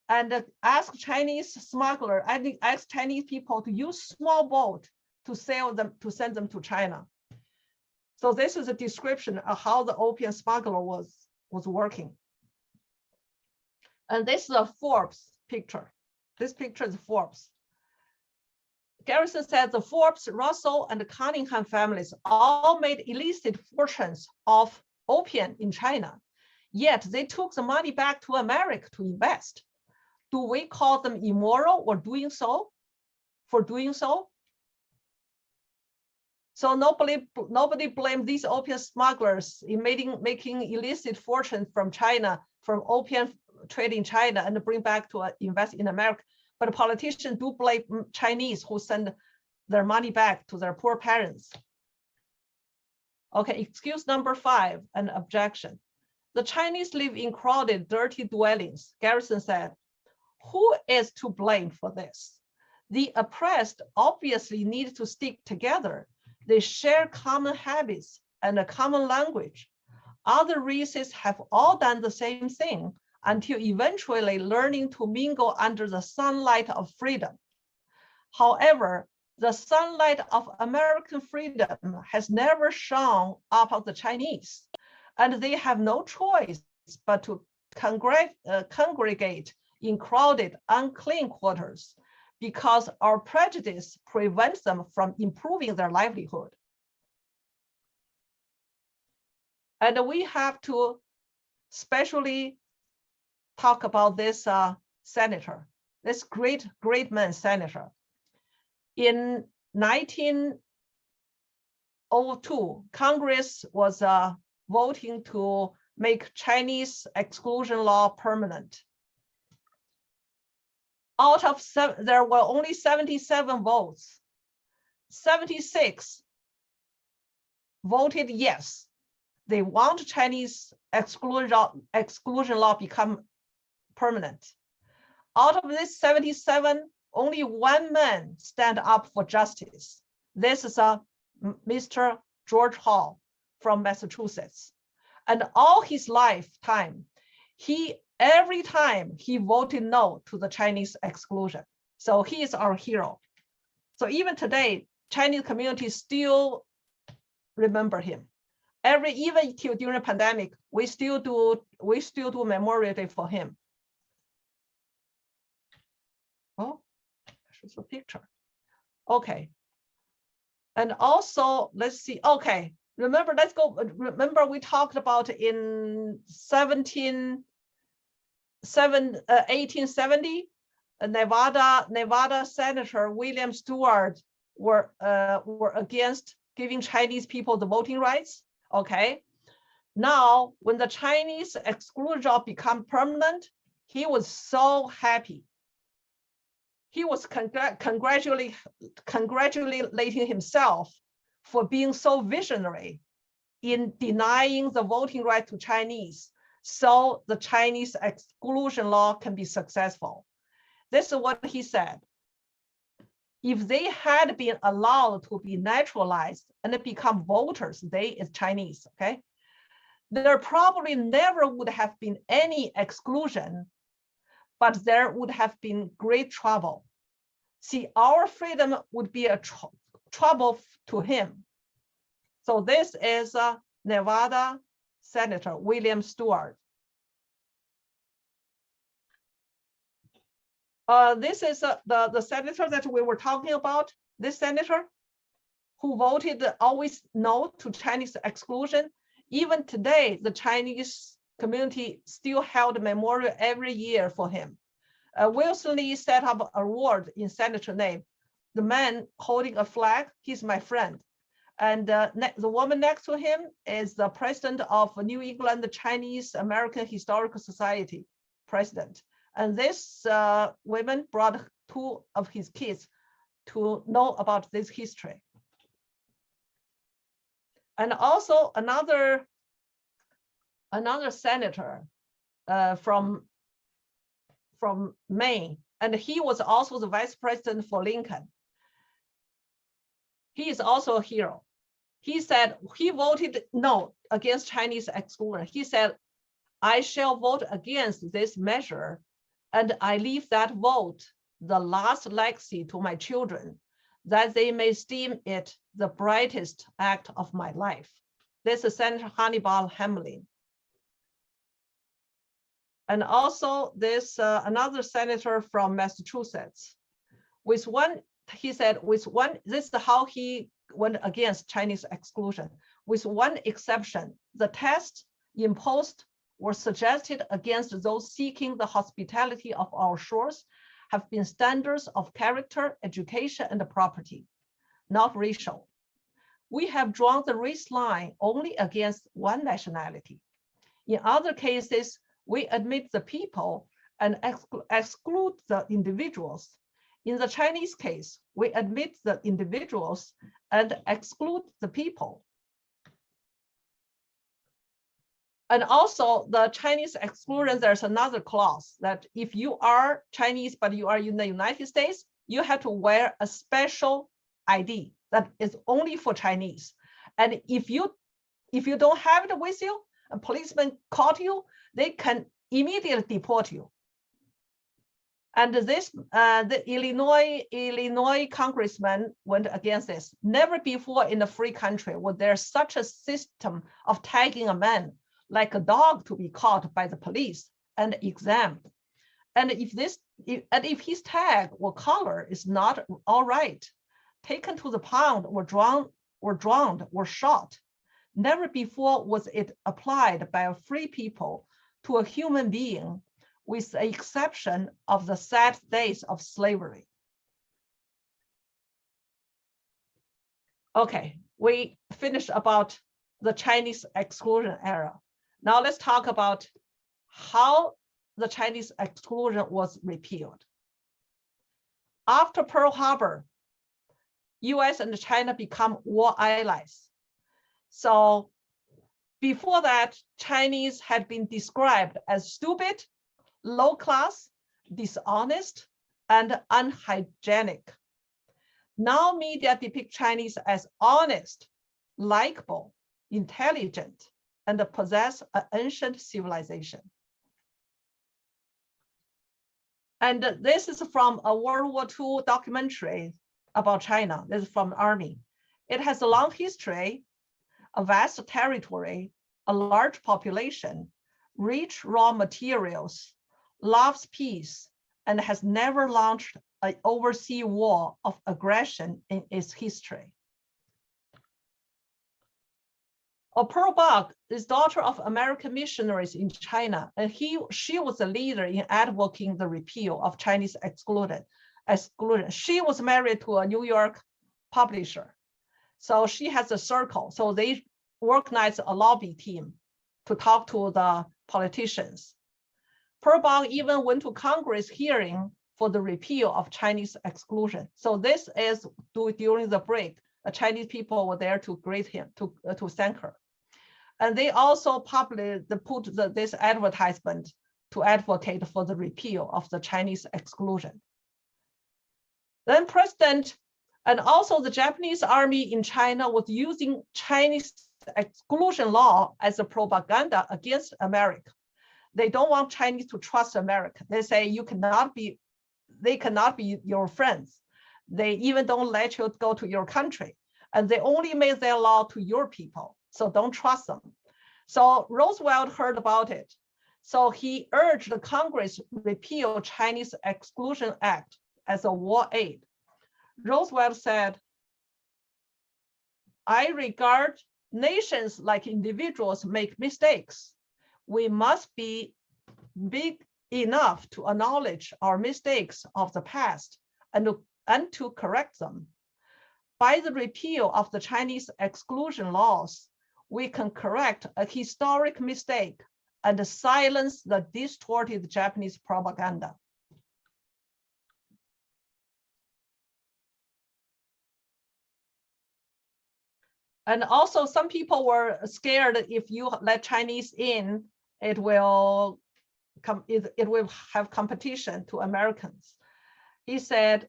and ask Chinese smuggler, ask Chinese people to use small boat to sell them, to send them to China. So this is a description of how the opium smuggler was working. And this is a Forbes picture. This picture is Forbes. Garrison said the Forbes, Russell, and the Cunningham families all made illicit fortunes of opium in China. Yet they took the money back to America to invest. Do we call them immoral or doing so? For doing so? So nobody blamed these opium smugglers in making illicit fortune from China, from opium trade in China, and bring back to invest in America. But politicians do blame Chinese who send their money back to their poor parents. Okay, excuse number 5, an objection. The Chinese live in crowded, dirty dwellings. Garrison said, who is to blame for this? The oppressed obviously need to stick together. They share common habits and a common language. Other races have all done the same thing until eventually learning to mingle under the sunlight of freedom. However, the sunlight of American freedom has never shone upon the Chinese, and they have no choice but to congregate in crowded, unclean quarters because our prejudice prevents them from improving their livelihood. And we have to especially talk about this senator, this great man senator. In 1902, Congress was voting to make Chinese exclusion law permanent. Out of there were only 77 votes. 76 voted yes. They want Chinese exclusion law become permanent. Out of this 77, only one man stand up for justice. This is Mr. George Hall from Massachusetts. And all his lifetime, every time he voted no to the Chinese exclusion. So he is our hero. So even today, Chinese community still remember him. Even during the pandemic, we still do Memorial Day for him. Oh, this is a picture. Okay. And also, let's see. Okay, Remember, let's go. Remember, we talked about in 1870, Nevada Senator William Stewart were against giving Chinese people the voting rights. Okay. Now, when the Chinese exclusion law become permanent, he was so happy. He was congratulating himself for being so visionary in denying the voting right to Chinese, so the Chinese exclusion law can be successful. This is what he said. If they had been allowed to be naturalized and become voters, they is Chinese, okay? There probably never would have been any exclusion, but there would have been great trouble. See, our freedom would be a trouble to him. So this is Nevada Senator William Stewart. This is the senator that we were talking about, this senator who voted always no to Chinese exclusion. Even today, the Chinese community still held a memorial every year for him. Wilson Lee set up an award in senator name. The man holding a flag, he's my friend. And the woman next to him is the president of New England Chinese American Historical Society president. And this woman brought 2 of his kids to know about this history. And also another senator from Maine, and he was also the vice president for Lincoln. He is also a hero. He said he voted no against Chinese exclusion. He said, I shall vote against this measure, and I leave that vote the last legacy to my children, that they may esteem it the brightest act of my life. This is Senator Hannibal Hamlin. And also this another senator from Massachusetts. With one, he said, this is how he went against Chinese exclusion. With one exception, the tests imposed were suggested against those seeking the hospitality of our shores have been standards of character, education, and property, not racial. We have drawn the race line only against one nationality. In other cases, we admit the people and exclude the individuals. In the Chinese case, we admit the individuals and exclude the people. And also the Chinese exclusion, there's another clause that if you are Chinese, but you are in the United States, you have to wear a special ID that is only for Chinese. And if you don't have it with you, a policeman caught you, they can immediately deport you. And this, the Illinois congressman went against this. Never before in a free country was there such a system of tagging a man like a dog to be caught by the police and examined. And if his tag or color is not all right, taken to the pound or drowned or shot. Never before was it applied by a free people to a human being, with the exception of the sad days of slavery. Okay, we finished about the Chinese exclusion era. Now let's talk about how the Chinese exclusion was repealed. After Pearl Harbor, US and China become war allies. So before that, Chinese had been described as stupid, low class, dishonest, and unhygienic. Now media depict Chinese as honest, likable, intelligent, and possess an ancient civilization. And this is from a World War II documentary about China. This is from the Army. It has a long history, a vast territory, a large population, rich raw materials, loves peace, and has never launched an overseas war of aggression in its history. Pearl Bach is daughter of American missionaries in China, and she was a leader in advocating the repeal of Chinese exclusion. She was married to a New York publisher, so she has a circle. So they organized a lobby team to talk to the politicians. Pearl Bach even went to Congress hearing for the repeal of Chinese exclusion. So this is during the break. The Chinese people were there to greet him, to thank her. And they also put this advertisement to advocate for the repeal of the Chinese exclusion. Then President and also the Japanese army in China was using Chinese exclusion law as a propaganda against America. They don't want Chinese to trust America. They say they cannot be your friends. They even don't let you go to your country. And they only made their law to your people. So don't trust them. So Roosevelt heard about it. So he urged the Congress repeal Chinese Exclusion Act as a war aid. Roosevelt said, I regard nations like individuals make mistakes. We must be big enough to acknowledge our mistakes of the past and to correct them. By the repeal of the Chinese exclusion laws, we can correct a historic mistake and silence the distorted Japanese propaganda. And also some people were scared if you let Chinese in, it will have competition to Americans. He said,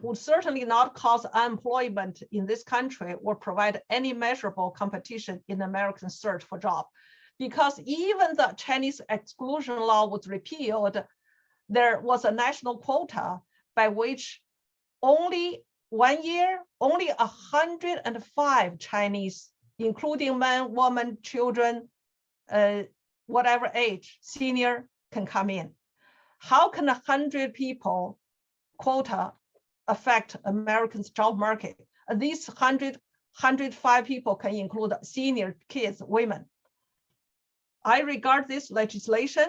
would certainly not cause unemployment in this country or provide any measurable competition in American search for jobs. Because even the Chinese exclusion law was repealed, there was a national quota by which only 1 year, only 105 Chinese, including men, women, children, whatever age, senior, can come in. How can 100 people quota affect Americans' job market? And these 105 people can include senior, kids, women. I regard this legislation,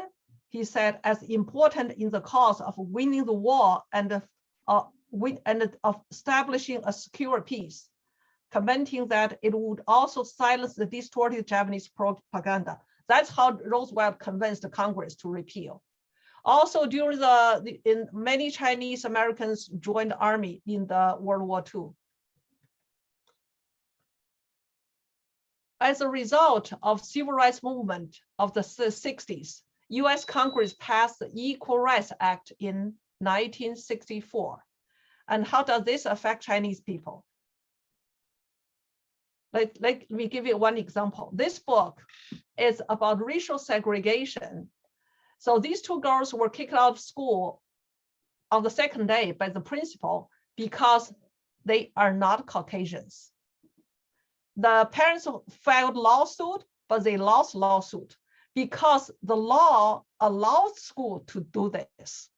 he said, as important in the cause of winning the war and of establishing a secure peace, commenting that it would also silence the distorted Japanese propaganda. That's how Roosevelt convinced the Congress to repeal. Also, during many Chinese Americans joined the army in the World War II. As a result of civil rights movement of the 60s, US Congress passed the Equal Rights Act in 1964. And how does this affect Chinese people? Let me give you one example. This book is about racial segregation. So these two girls were kicked out of school on the second day by the principal because they are not Caucasians. The parents filed lawsuit, but they lost lawsuit because the law allows school to do this.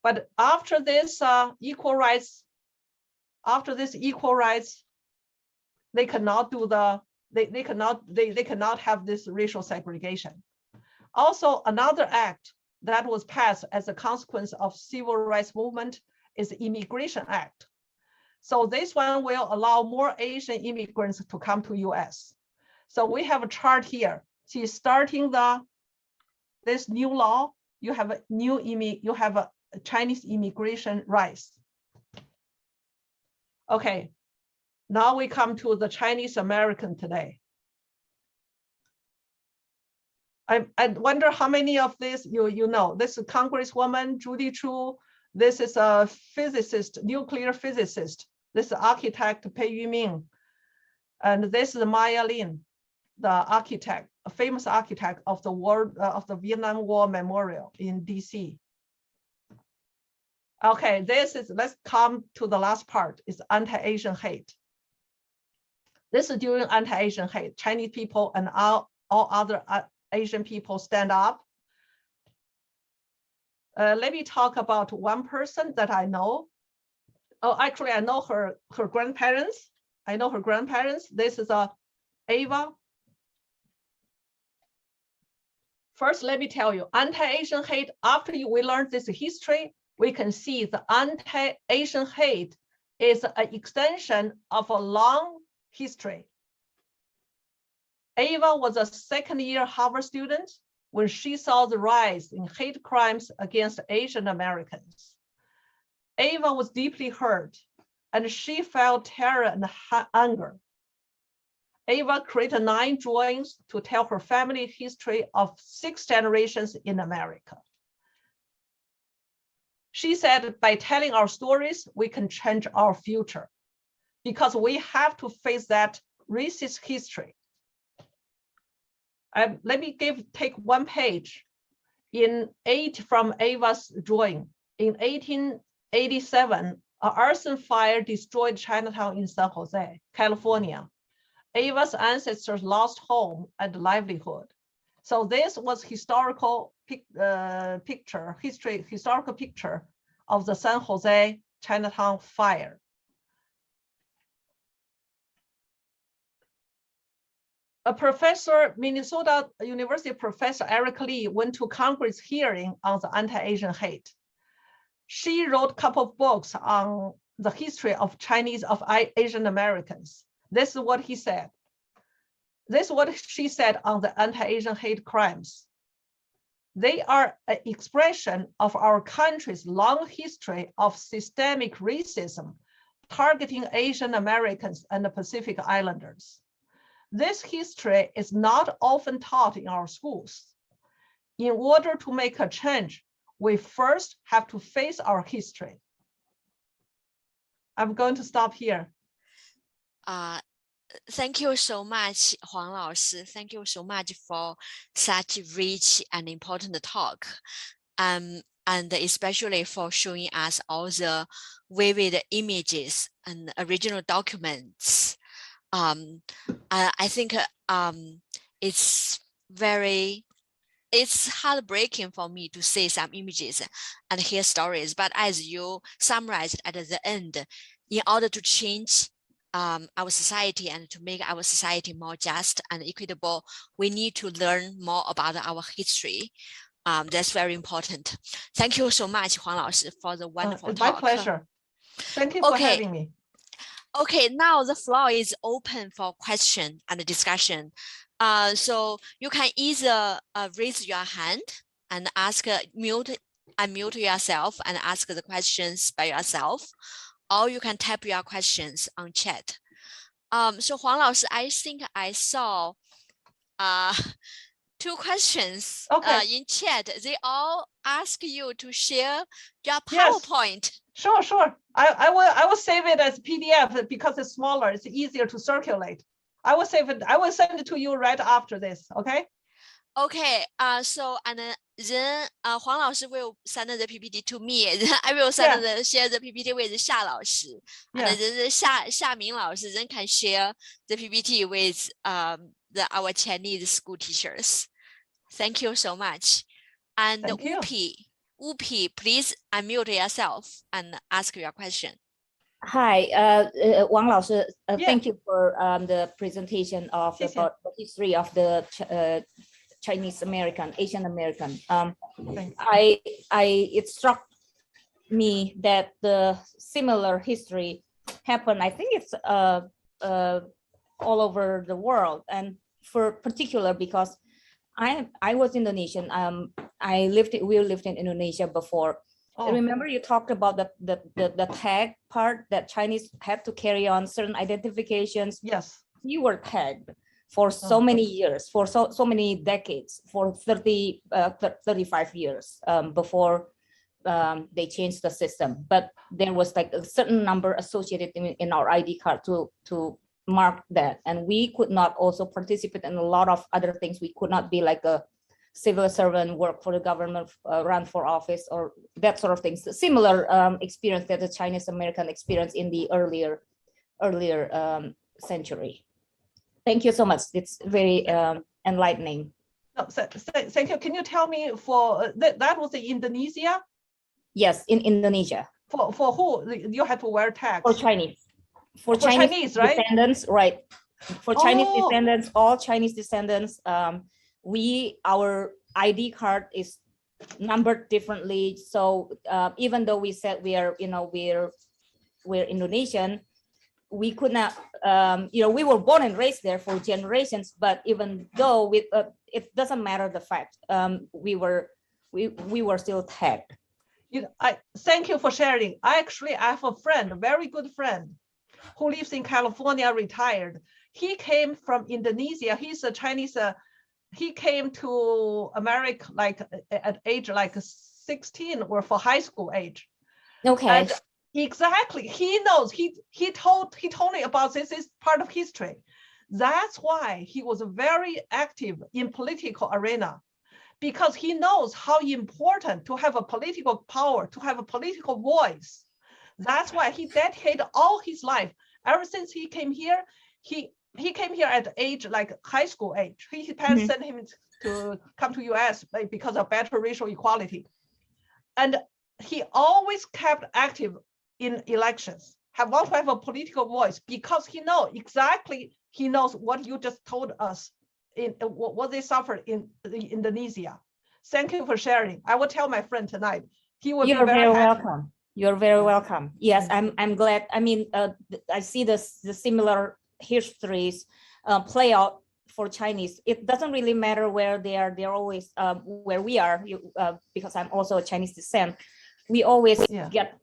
But after this equal rights, they cannot do they cannot have this racial segregation. Also, another act that was passed as a consequence of civil rights movement is the Immigration Act. So this one will allow more Asian immigrants to come to US. So we have a chart here. See, starting this new law, you have a Chinese immigration rights. Okay, now we come to the Chinese American today. I wonder how many of this you know. This is Congresswoman Judy Chu. This is a physicist, nuclear physicist. This is architect Pei Yuming. And this is Maya Lin, the architect, a famous architect of the Vietnam War Memorial in DC. Okay, let's come to the last part, is anti-Asian hate. This is during anti-Asian hate. Chinese people and all other Asian people stand up. Let me talk about one person that I know. Oh, actually, I know her grandparents. I know her grandparents. This is Ava? First, let me tell you, anti-Asian hate, after we learned this history, we can see the anti-Asian hate is an extension of a long history. Ava was a second-year Harvard student when she saw the rise in hate crimes against Asian Americans. Ava was deeply hurt, and she felt terror and anger. Ava created 9 drawings to tell her family history of 6 generations in America. She said, by telling our stories, we can change our future because we have to face that racist history. Let me take one page from Ava's drawing. In 1887, an arson fire destroyed Chinatown in San Jose, California. Ava's ancestors lost home and livelihood. So this was historical picture of the San Jose Chinatown fire. A professor, Minnesota University professor Eric Lee went to Congress hearing on the anti-Asian hate. She wrote a couple of books on the history of Asian Americans. This is what he said. This is what she said on the anti-Asian hate crimes. They are an expression of our country's long history of systemic racism targeting Asian Americans and the Pacific Islanders. This history is not often taught in our schools. In order to make a change, we first have to face our history. I'm going to stop here. Thank you so much, Huang Lao Shi. Thank you so much for such rich and important talk. And especially for showing us all the vivid images and original documents. I think it's heartbreaking for me to see some images and hear stories, but as you summarized at the end, in order to change our society and to make our society more just and equitable, we need to learn more about our history. That's very important. Thank you so much, Huang Lao Shi, for the wonderful talk. My pleasure. Thank you for having me. Okay, now the floor is open for question and discussion. So you can either raise your hand and unmute yourself and ask the questions by yourself, or you can type your questions on chat. So Huang Lao Shi, I think I saw 2 questions in chat. They all ask you to share your PowerPoint. Yes. Sure. I will save it as PDF because it's smaller. It's easier to circulate. I will save it. I will send it to you right after this. Okay. Okay. So and then Huang Lao Shi will send the PPT to me. Then I will share the PPT with Xia Lao Shi. And then Xia Ming Lao Shi then can share the PPT with our Chinese school teachers. Thank you so much. And Wupi, please unmute yourself and ask your question. Hi, Wang Lao Shi, thank you for the presentation of the history of the Chinese American, Asian American. It struck me that the similar history happened. I think it's all over the world, and for particular because I was Indonesian. We lived in Indonesia before. Oh. Remember you talked about the tag part that Chinese had to carry on certain identifications. Yes. You were tagged for so many years, for so many decades, for 35 years before they changed the system. But there was like a certain number associated in our ID card to mark that. And we could not also participate in a lot of other things. We could not be like a civil servant, work for the government, run for office, or that sort of things. Similar experience that the Chinese American experience in the earlier century. Thank you so much. It's very enlightening. Thank you. Can you tell me for that was in Indonesia? Yes, in Indonesia. For who you had to wear tags? For Chinese. For Chinese, right? Descendants, right? For Chinese Oh. descendants, all Chinese descendants, our ID card is numbered differently. So even though we said we're Indonesian, we could not, we were born and raised there for generations, but even though it doesn't matter the fact, we were still tagged. Thank you for sharing. I have a friend, a very good friend, who lives in California, retired. He came from Indonesia. He's a Chinese. He came to America at age 16 or for high school age. Okay. And exactly, he knows. He told me about this. Is part of history. That's why he was very active in political arena, because he knows how important to have a political power, to have a political voice. That's why he dedicated all his life. Ever since he came here, he came here at age high school age. His parents sent him to come to US because of better racial equality. And he always kept active in elections, want to have a political voice, because he knows what you just told us, in what they suffered in Indonesia. Thank you for sharing. I will tell my friend tonight. He will be very welcome. You're very welcome. Yes, I'm glad. I mean, I see the similar histories play out for Chinese. It doesn't really matter where they are. They're always where we are, because I'm also a Chinese descent. We always get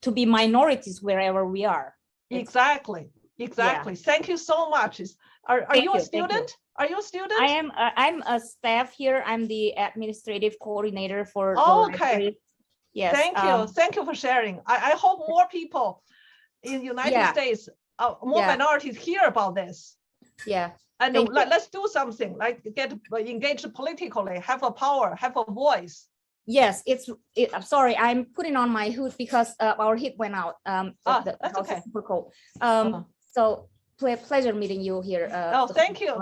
to be minorities wherever we are. Exactly. Yeah. Thank you so much. Are you a student? Are you a student? I am. I'm a staff here. I'm the administrative coordinator for. Okay. Yes. Thank you for sharing. I hope more people in the United States, more minorities, hear about this. Yeah. And let's do something, get engaged politically, have a power, have a voice. Yes, I'm sorry, I'm putting on my hood because our heat went out. That's okay. Super cold. So pleasure meeting you here. Thank you.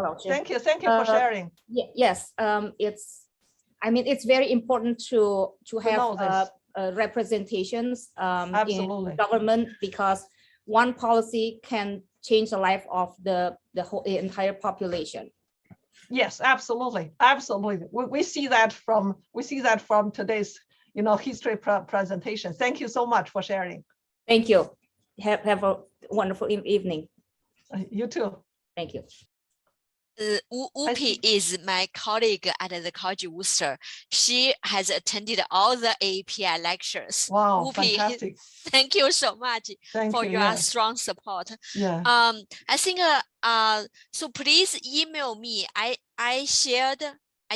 Thank you for sharing. Yes, it's very important to have representations in government, because one policy can change the life of the entire population. Yes, absolutely. We see that from today's history presentation. Thank you so much for sharing. Thank you. Have a wonderful evening. You too. Thank you. Upi is my colleague at the College of Worcester. She has attended all the API lectures. Wow, Upi, fantastic. Thank you so much for your strong support. Yeah. I think so please email me. I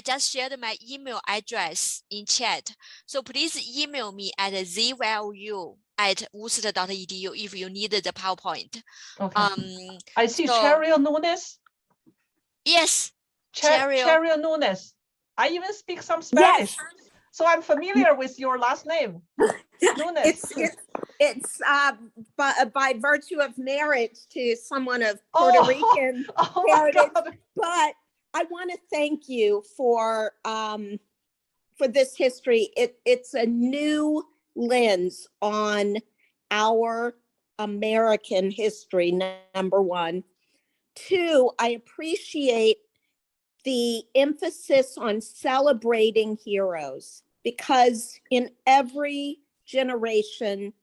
just shared my email address in chat. So please email me at zvalu@worcester.edu if you need the PowerPoint. Okay. I see Cheryl Nunes. Yes, Cheryl Nunes. I even speak some Spanish, so I'm familiar with your last name. Nunes. It's by virtue of marriage to someone of Puerto Rican heritage. But I want to thank you for this history. It's a new lens on our American history, number one. Two, I appreciate the emphasis on celebrating heroes, because in every generation,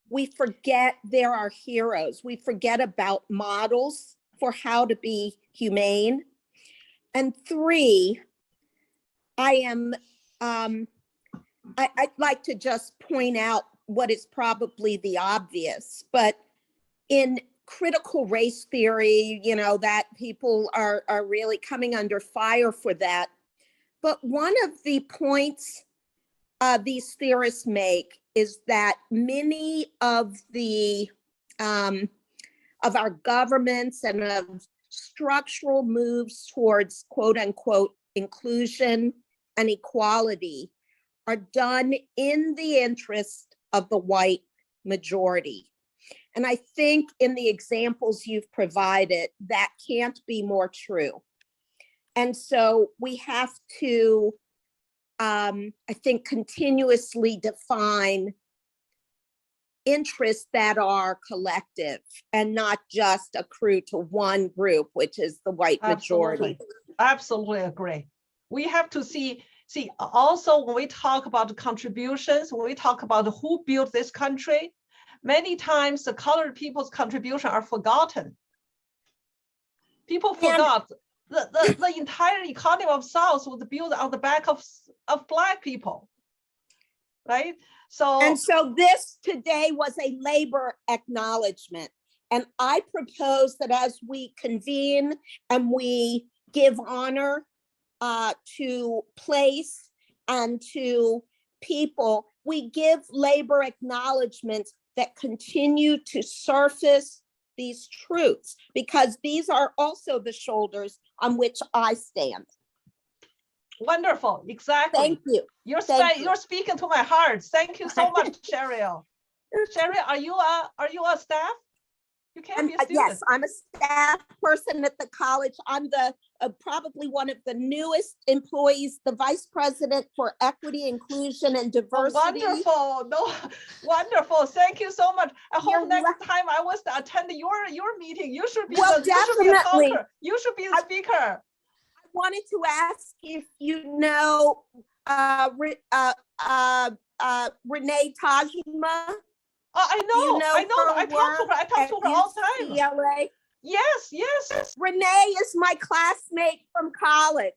we forget there are heroes. We forget about models for how to be humane. And three, I'd like to just point out what is probably the obvious, but in critical race theory, that people are really coming under fire for that. But one of the points these theorists make is that many of our governments and of structural moves towards quote unquote inclusion and equality are done in the interest of the white majority. And I think in the examples you've provided, that can't be more true. And so we have to, I think, continuously define interests that are collective and not just accrue to one group, which is the white majority. Absolutely agree. We have to see also when we talk about the contributions, when we talk about who built this country, many times the colored people's contribution are forgotten. People forgot the entire economy of South was built on the back of Black people, right? And so this today was a labor acknowledgement. And I propose that as we convene and we give honor to place and to people, we give labor acknowledgements that continue to surface these truths, because these are also the shoulders on which I stand. Wonderful, exactly. Thank you. You're speaking to my heart. Thank you so much, Cheryl. Cheryl, are you a staff? You can't be a student. Yes, I'm a staff person at the college. I'm the probably one of the newest employees, the vice president for equity, inclusion, and diversity. Oh, wonderful. Wonderful. Thank you so much. I hope next time I was to attend your meeting. You should be definitely. You should be the speaker. I wanted to ask if you know Renee Tajima. I know. I talk to her all the time. UCLA. Yes. Renee is my classmate from college.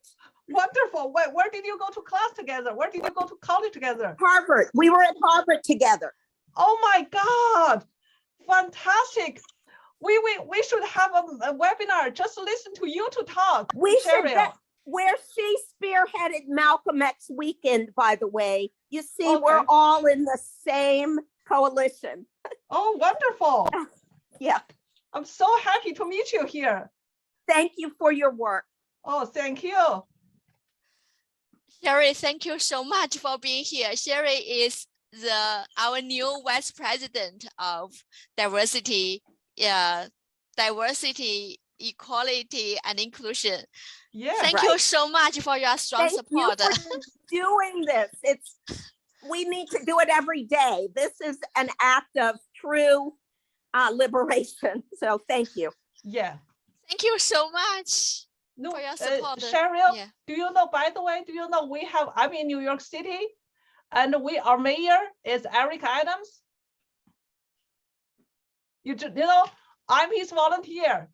Wonderful. Where did you go to class together? Where did you go to college together? Harvard. We were at Harvard together. Oh my God. Fantastic. We should have a webinar. Just listen to you to talk. We should. Where she spearheaded Malcolm X weekend, by the way. You see, okay. We're all in the same coalition. Oh, wonderful. Yeah. I'm so happy to meet you here. Thank you for your work. Oh, thank you. Sherry, thank you so much for being here. Sherry is our new vice president of diversity, equality, and inclusion. Yeah. Thank you so much for your strong support. Thank you for doing this. We need to do it every day. This is an act of true liberation. So thank you. Yeah. Thank you so much for your support. Cheryl, do you know, by the way, I'm in New York City, and our mayor is Eric Adams. You know, I'm his volunteer.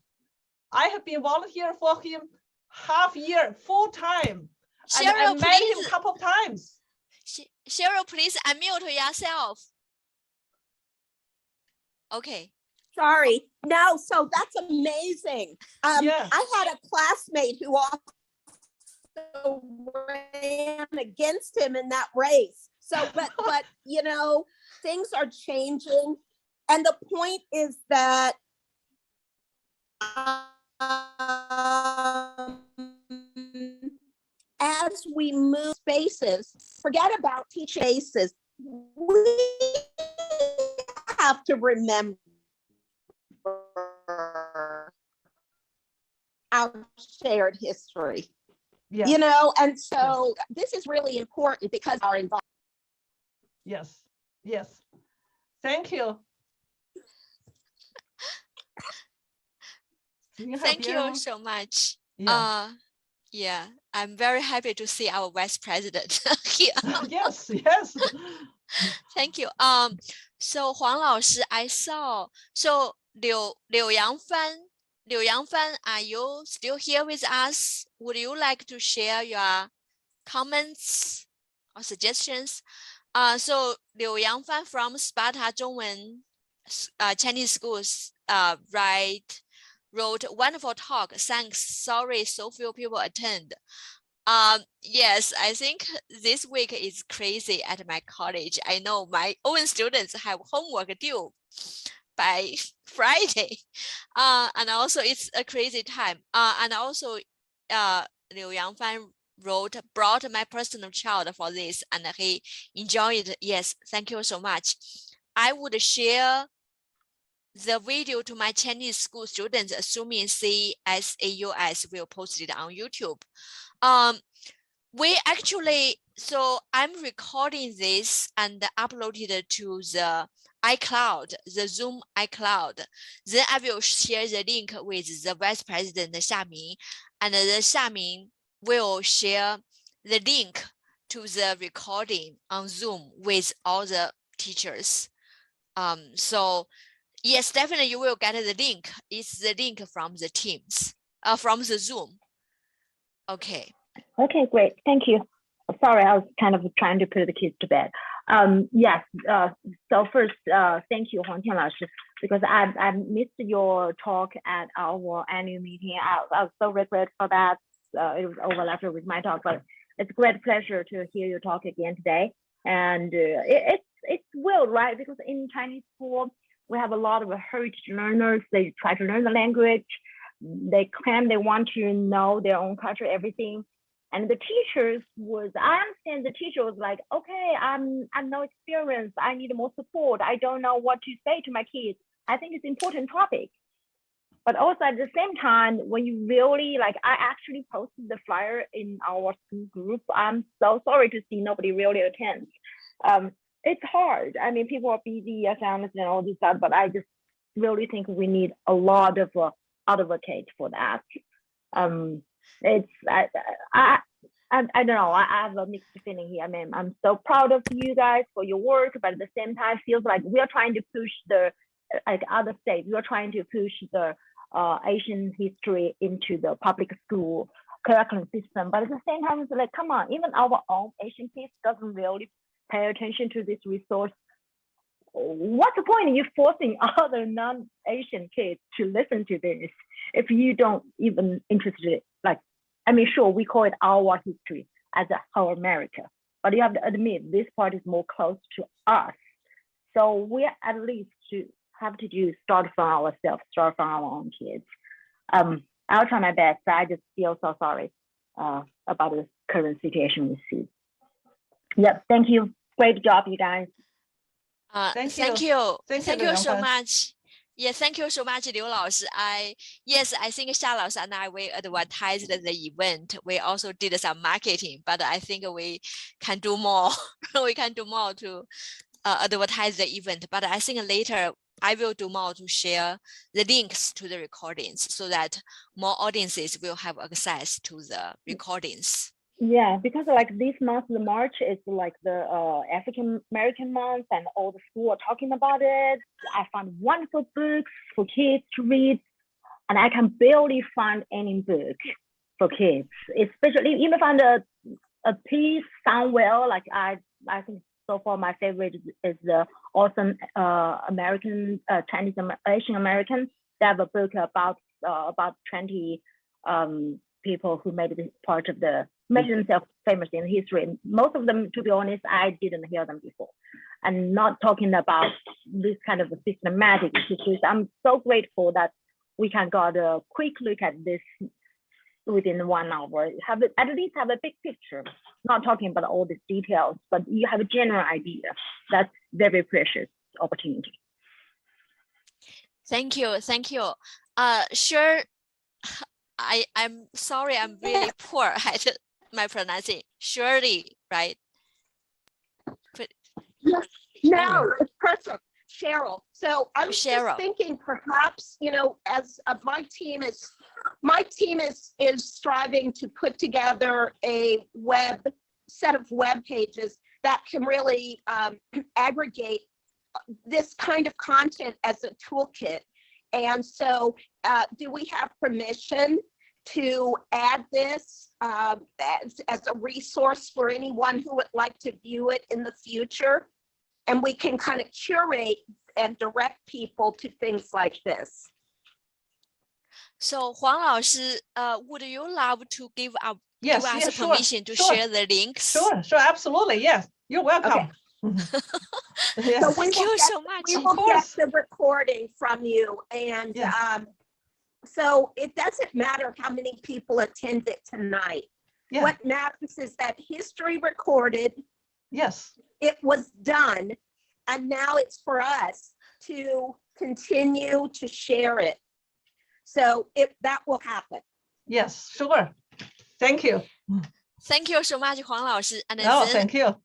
I have been volunteer for him half year, full time. And I met him a couple of times. Cheryl, please unmute yourself. Okay. Sorry. No, so that's amazing. I had a classmate who also ran against him in that race. So, but you know, things are changing. And the point is that as we move spaces, forget about teaching spaces, we have to remember our shared history. Yeah. You know, and so this is really important because our environment. Yes. Thank you. Thank you so much. Yeah. I'm very happy to see our vice president here. Yes. Thank you. So Huang Lao Shi, I saw. So Liu Yangfan, are you still here with us? Would you like to share your comments or suggestions? So Liu Yangfan from Sparta Zhongwen Chinese schools wrote a wonderful talk. Thanks. Sorry, so few people attend. Yes, I think this week is crazy at my college. I know my own students have homework due by Friday. And also it's a crazy time. And also Liu Yangfan brought my personal child for this, and he enjoyed it. Yes, thank you so much. I would share the video to my Chinese school students, assuming CSAUS will post it on YouTube. So I'm recording this and uploaded it to the iCloud, the Zoom iCloud. Then I will share the link with the Vice President Xia Ming, and the Xia Ming will share the link to the recording on Zoom with all the teachers. So yes, definitely you will get the link. It's the link from the Teams, from the Zoom. Okay. Okay, great. Thank you. Sorry, I was kind of trying to put the kids to bed. Yes. So first, thank you, Huang Tian Laoshi, because I missed your talk at our annual meeting. I was so regretful for that. It was overlapped with my talk, but it's a great pleasure to hear your talk again today. And it's well, right? Because in Chinese school, we have a lot of heritage learners. They try to learn the language. They claim they want to know their own culture, everything. And the teachers I understand the teacher was like, okay, I'm no experience. I need more support. I don't know what to say to my kids. I think it's an important topic. But also at the same time, when you really I actually posted the flyer in our school group. I'm so sorry to see nobody really attends. It's hard. I mean, people are busy, I understand all this stuff, but I just really think we need a lot of advocate for that. I don't know. I have a mixed feeling here. I mean, I'm so proud of you guys for your work, but at the same time, feels like we are trying to push other states. We are trying to push the Asian history into the public school curriculum system. But at the same time, it's like, come on, even our own Asian kids doesn't really pay attention to this resource. What's the point of you forcing other non-Asian kids to listen to this if you don't even interested? Sure, we call it our history as a whole America, but you have to admit this part is more close to us. So we at least have to start from ourselves, start from our own kids. I'll try my best. I just feel so sorry about the current situation we see. Yep, thank you. Great job, you guys. Thank you so much. Yeah, thank you so much, Liu Laoshi. I think Xia Laoshi and I, we advertised the event. We also did some marketing, but I think we can do more. We can do more to advertise the event. But I think later I will do more to share the links to the recordings so that more audiences will have access to the recordings. Yeah, because this month, the March is the African American month, and all the schools are talking about it. I found wonderful books for kids to read, and I can barely find any book for kids. Especially even find a piece sound well. I think so far my favorite is the Awesome American Chinese Asian American. They have a book about 20 people who made themselves famous in history. And most of them, to be honest, I didn't hear them before. And not talking about this kind of systematic issues. I'm so grateful that we can got a quick look at this within 1 hour. At least have a big picture. Not talking about all these details, but you have a general idea. That's very precious opportunity. Thank you. Sure. I'm sorry, I'm really poor at my pronunciation. Shirley, right? No, it's perfect, Cheryl. So I was Cheryl. just thinking, perhaps, as my team is striving to put together a set of web pages that can really aggregate this kind of content as a toolkit. And so do we have permission to add this as a resource for anyone who would like to view it in the future? And we can kind of curate and direct people to things like this. So Huang Laoshi, would you love to give us permission to share the links? Sure, absolutely, yes. You're welcome. Okay. Yes. So Thank you so much. We will get the recording from you, and so it doesn't matter how many people attended tonight. Yeah. What matters is that history recorded. Yes. It was done, and now it's for us to continue to share it. So that will happen. Yes, sure. Thank you. Thank you so much, Huang Laoshi. And thank you.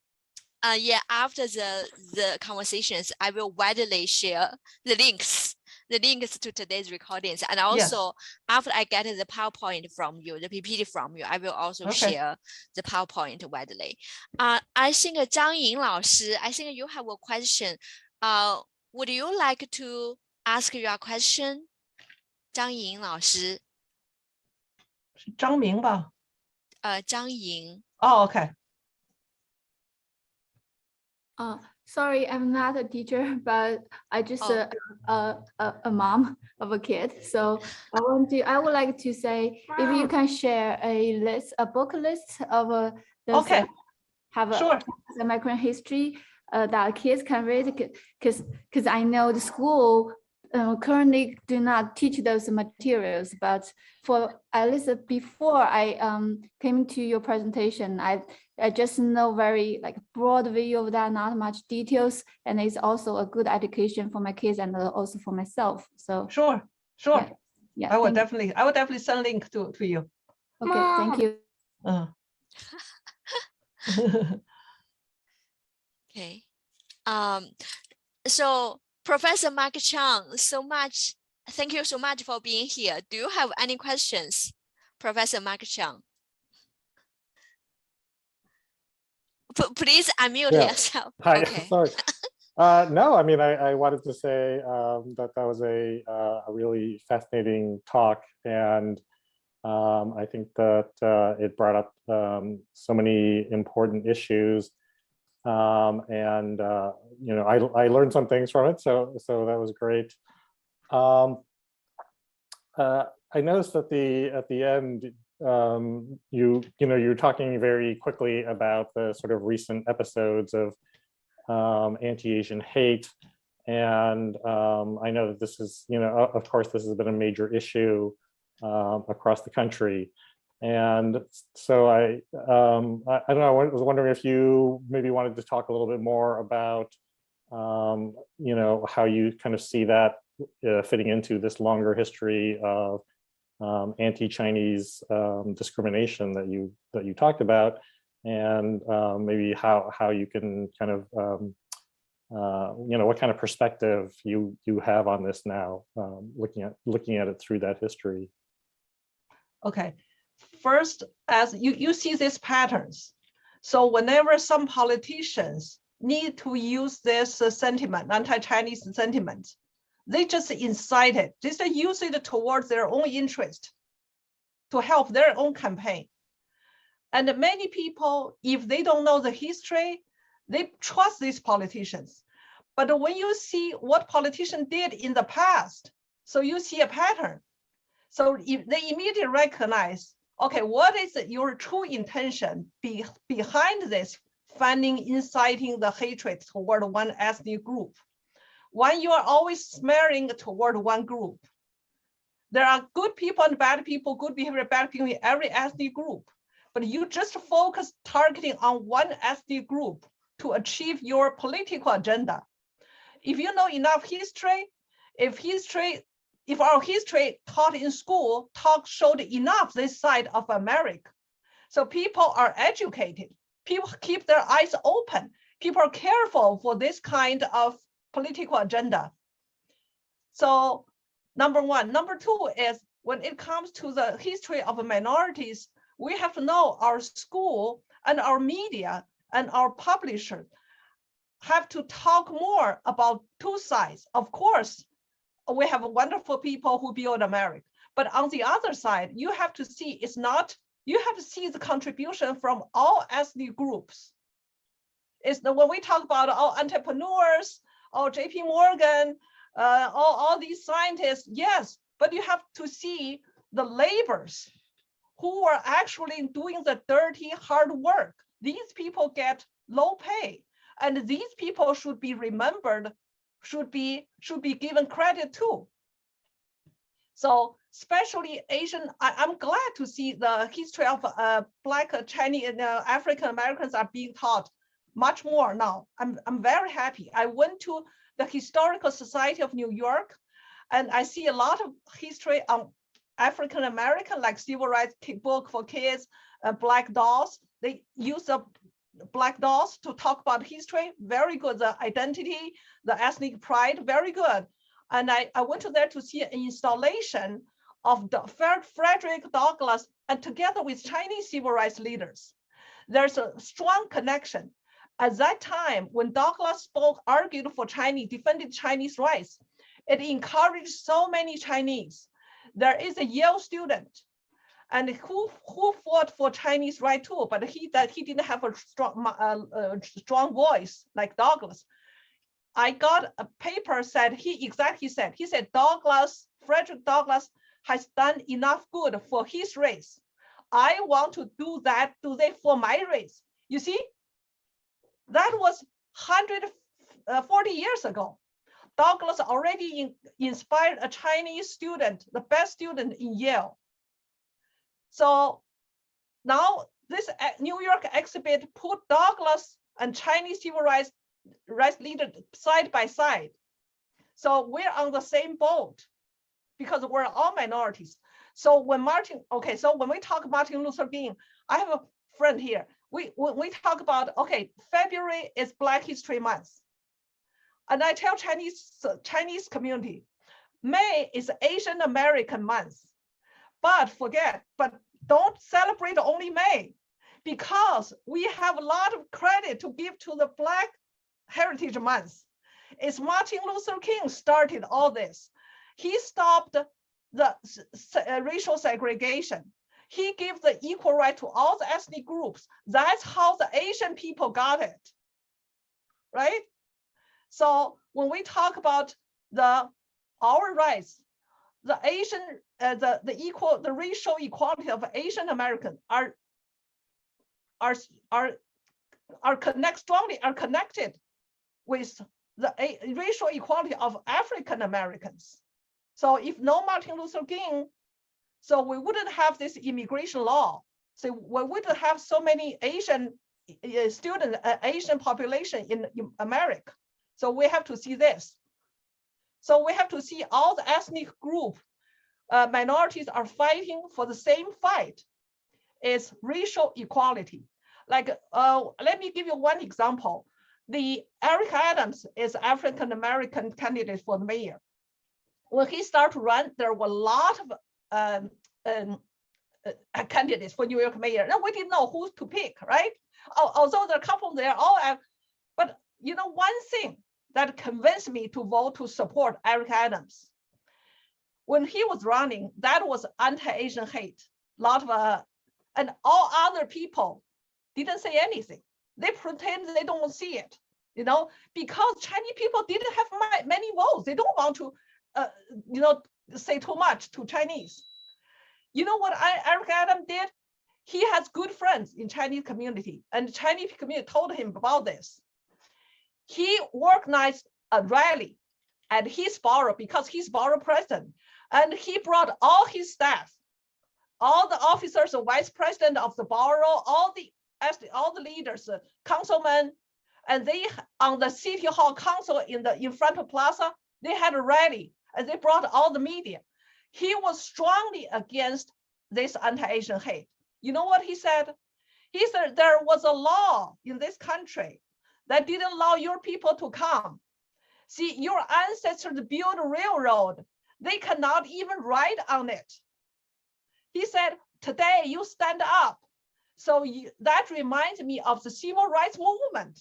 Yeah, after the conversations, I will widely share the links to today's recordings. And also after I get the PowerPoint from you, the PPT from you, I will also share the PowerPoint widely. I think Zhang Ying 老师, I think you have a question. Would you like to ask your question? 张莹老师. 是张明吧？张莹. Oh, okay. Sorry, I'm not a teacher, but I just a mom of a kid. So I would like to say, if you can share a book list of those have a American history that kids can read, because I know the school currently do not teach those materials, but for at least before I came to your presentation, I just know very like broad view of that, not much details, and it's also a good education for my kids and also for myself. So sure. Yeah, I will definitely send link to you. Okay, thank you. Okay. So Professor Mark Chang, thank you so much for being here. Do you have any questions, Professor Mark Chang? Please unmute yourself. Hi, okay. Sorry. No, I mean, I wanted to say that was a really fascinating talk, and I think that it brought up so many important issues, and you know, I learned some things from it, so that was great. I noticed that at the end, you're talking very quickly about the sort of recent episodes of anti-Asian hate, and I know that this is, you know, of course, this has been a major issue across the country, and so I don't know. I was wondering if you maybe wanted to talk a little bit more about, you know, how you kind of see that fitting into this longer history of anti-Chinese discrimination that you talked about, and maybe how you can kind of you know, what kind of perspective you have on this now, looking at it through that history. Okay, first, as you see these patterns, so whenever some politicians need to use this sentiment, anti-Chinese sentiment, they just incite it. They just use it towards their own interest to help their own campaign. And many people, if they don't know the history, they trust these politicians. But when you see what politicians did in the past, so you see a pattern. So if they immediately recognize, okay, what is your true intention behind this funding, inciting the hatred toward one ethnic group? When you are always smearing toward one group, there are good people and bad people, good behavior, bad people in every ethnic group, but you just focus targeting on one ethnic group to achieve your political agenda. If you know enough history, if our history taught in school showed enough this side of America, so people are educated, people keep their eyes open, people are careful for this kind of political agenda. So number one. Number two is, when it comes to the history of minorities, we have to know our school and our media and our publishers have to talk more about two sides. Of course, we have wonderful people who build America, but on the other side, you have to see you have to see the contribution from all ethnic groups. When we talk about all entrepreneurs, all JP Morgan, all these scientists, yes, but you have to see the laborers who are actually doing the dirty, hard work. These people get low pay, and these people should be remembered, should be given credit too. So especially Asian, I'm glad to see the history of Black, Chinese, and African Americans are being taught much more now. I'm very happy. I went to the Historical Society of New York, and I see a lot of history on African American, like Civil Rights book for kids, Black Dolls. They use a black dolls to talk about history, very good. The identity, the ethnic pride, very good. And I went to there to see an installation of Frederick Douglass, and together with Chinese civil rights leaders. There's a strong connection. At that time, when Douglass spoke, argued for Chinese, defended Chinese rights, it encouraged so many Chinese. There is a Yale student, and who fought for Chinese right too, but he didn't have a strong voice like Douglass. I got a paper said he said Frederick Douglass has done enough good for his race. I want to do that for my race. You see, that was 140 years ago. Douglass already inspired a Chinese student, the best student in Yale. So now this New York exhibit put Douglass and Chinese civil rights leaders side by side. So we're on the same boat because we're all minorities. So when we talk Martin Luther King, I have a friend here. We talk about, February is Black History Month. And I tell Chinese community, May is Asian American month. But don't celebrate only May, because we have a lot of credit to give to the Black Heritage Month. It's Martin Luther King started all this. He stopped the racial segregation. He gave the equal right to all the ethnic groups. That's how the Asian people got it, right? So when we talk about our rights, the Asian, the racial equality of Asian Americans are connected with the racial equality of African Americans. So if no Martin Luther King, so we wouldn't have this immigration law. So we wouldn't have so many Asian students, Asian population in America. So we have to see this. So we have to see all the ethnic group minorities are fighting for the same fight. It's racial equality. Like, let me give you one example. The Eric Adams is African-American candidate for the mayor. When he started to run, there were a lot of candidates for New York mayor. Now we didn't know who to pick, right? Although there are a couple there, but you know, one thing that convinced me to vote to support Eric Adams. When he was running, that was anti-Asian hate. A lot of, and all other people didn't say anything. They pretend they don't see it, you know, because Chinese people didn't have many votes. They don't want to, you know, say too much to Chinese. You know what Eric Adams did? He has good friends in Chinese community, and the Chinese community told him about this. He organized a rally at his borough because he's borough president, and he brought all his staff, all the officers, the vice president of the borough, all the leaders, councilmen, and they on the city hall council in front of plaza, they had a rally, and they brought all the media. He was strongly against this anti-Asian hate. You know what he said? He said there was a law in this country that didn't allow your people to come. See, your ancestors built a railroad. They cannot even ride on it. He said, today you stand up. So that reminds me of the civil rights movement.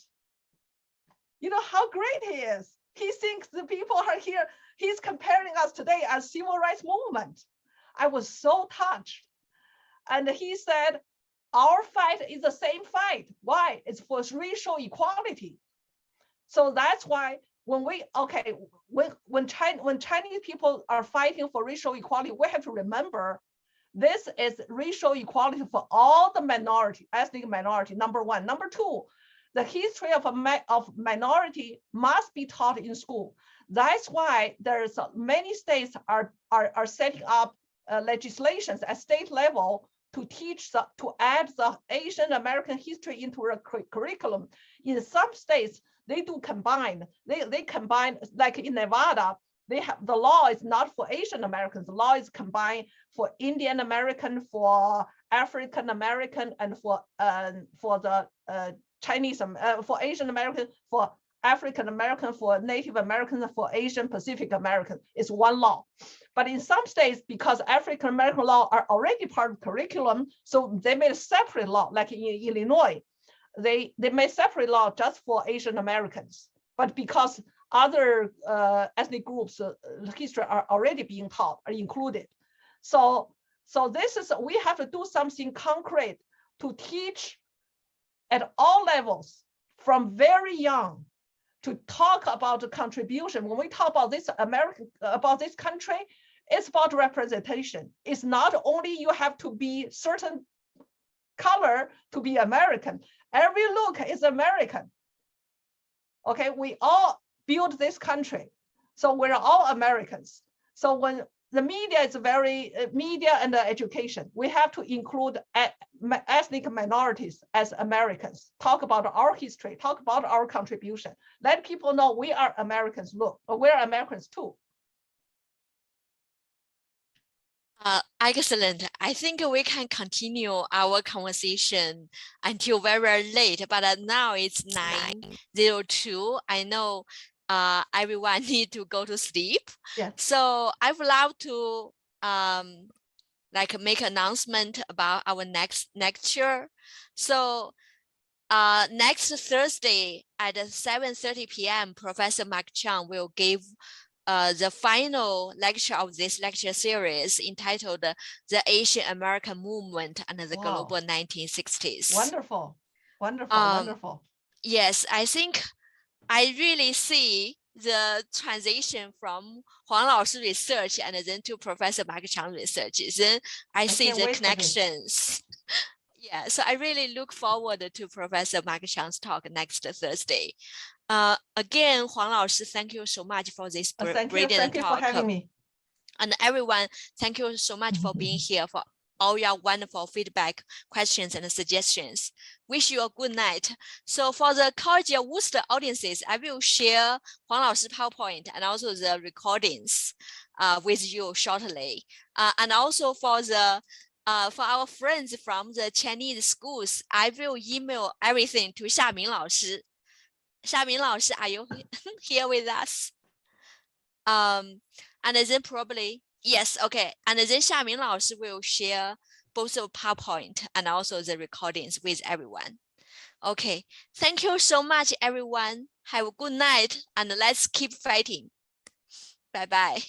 You know how great he is. He thinks the people are here. He's comparing us today as civil rights movement. I was so touched. And he said, our fight is the same fight. Why? It's for racial equality. So that's why when Chinese people are fighting for racial equality, we have to remember this is racial equality for all the minority, ethnic minority, number one. Number two, the history of minority must be taught in school. That's why there's many states are setting up legislations at state level to add the Asian American history into a curriculum. In some states, they do combine. They combine, like in Nevada, they have, the law is not for Asian Americans. The law is combined for Indian American, for African American, and for the Chinese, for Asian American, for African American, for Native Americans, for Asian Pacific American. It's one law. But in some states, because African American law are already part of curriculum, so they made a separate law, like in Illinois, they made separate law just for Asian Americans. But because other ethnic groups history are already being taught, are included. So this is, we have to do something concrete to teach at all levels from very young, to talk about the contribution. When we talk about this about this country, it's about representation. It's not only you have to be certain color to be American. Every look is American. Okay, we all build this country, so we're all Americans. So when the media is very media and education, we have to include ethnic minorities as Americans. Talk about our history, talk about our contribution. Let people know we are Americans. Look, we're Americans too. Excellent. I think we can continue our conversation until very late, but now it's 9:02. I know everyone need to go to sleep. Yeah. So I would love to like make announcement about our next lecture. So next Thursday at 7:30 p.m., Professor Mark Chang will give the final lecture of this lecture series entitled The Asian American Movement and the Global 1960s. Wonderful, wonderful, wonderful. Yes, I think I really see the transition from Huang Lao's research and then to Professor Mark Chang's research. Then I see the connections. Yeah, so I really look forward to Professor Mark Chang's talk next Thursday. Again, Huang Laoshi, thank you so much for this brilliant talk. Thank you for having me. And everyone, thank you so much for being here, for all your wonderful feedback, questions, and suggestions. Wish you a good night. So for the College of Worcester audiences, I will share Huang Laoshi PowerPoint and also the recordings with you shortly. And also for the for our friends from the Chinese schools, I will email everything to Xiaming Laoshi. Xiaming Laoshi, are you here with us? And then probably, yes, okay. And then Xiaming Laoshi will share both the PowerPoint and also the recordings with everyone. Okay, thank you so much, everyone. Have a good night and let's keep fighting. Bye-bye.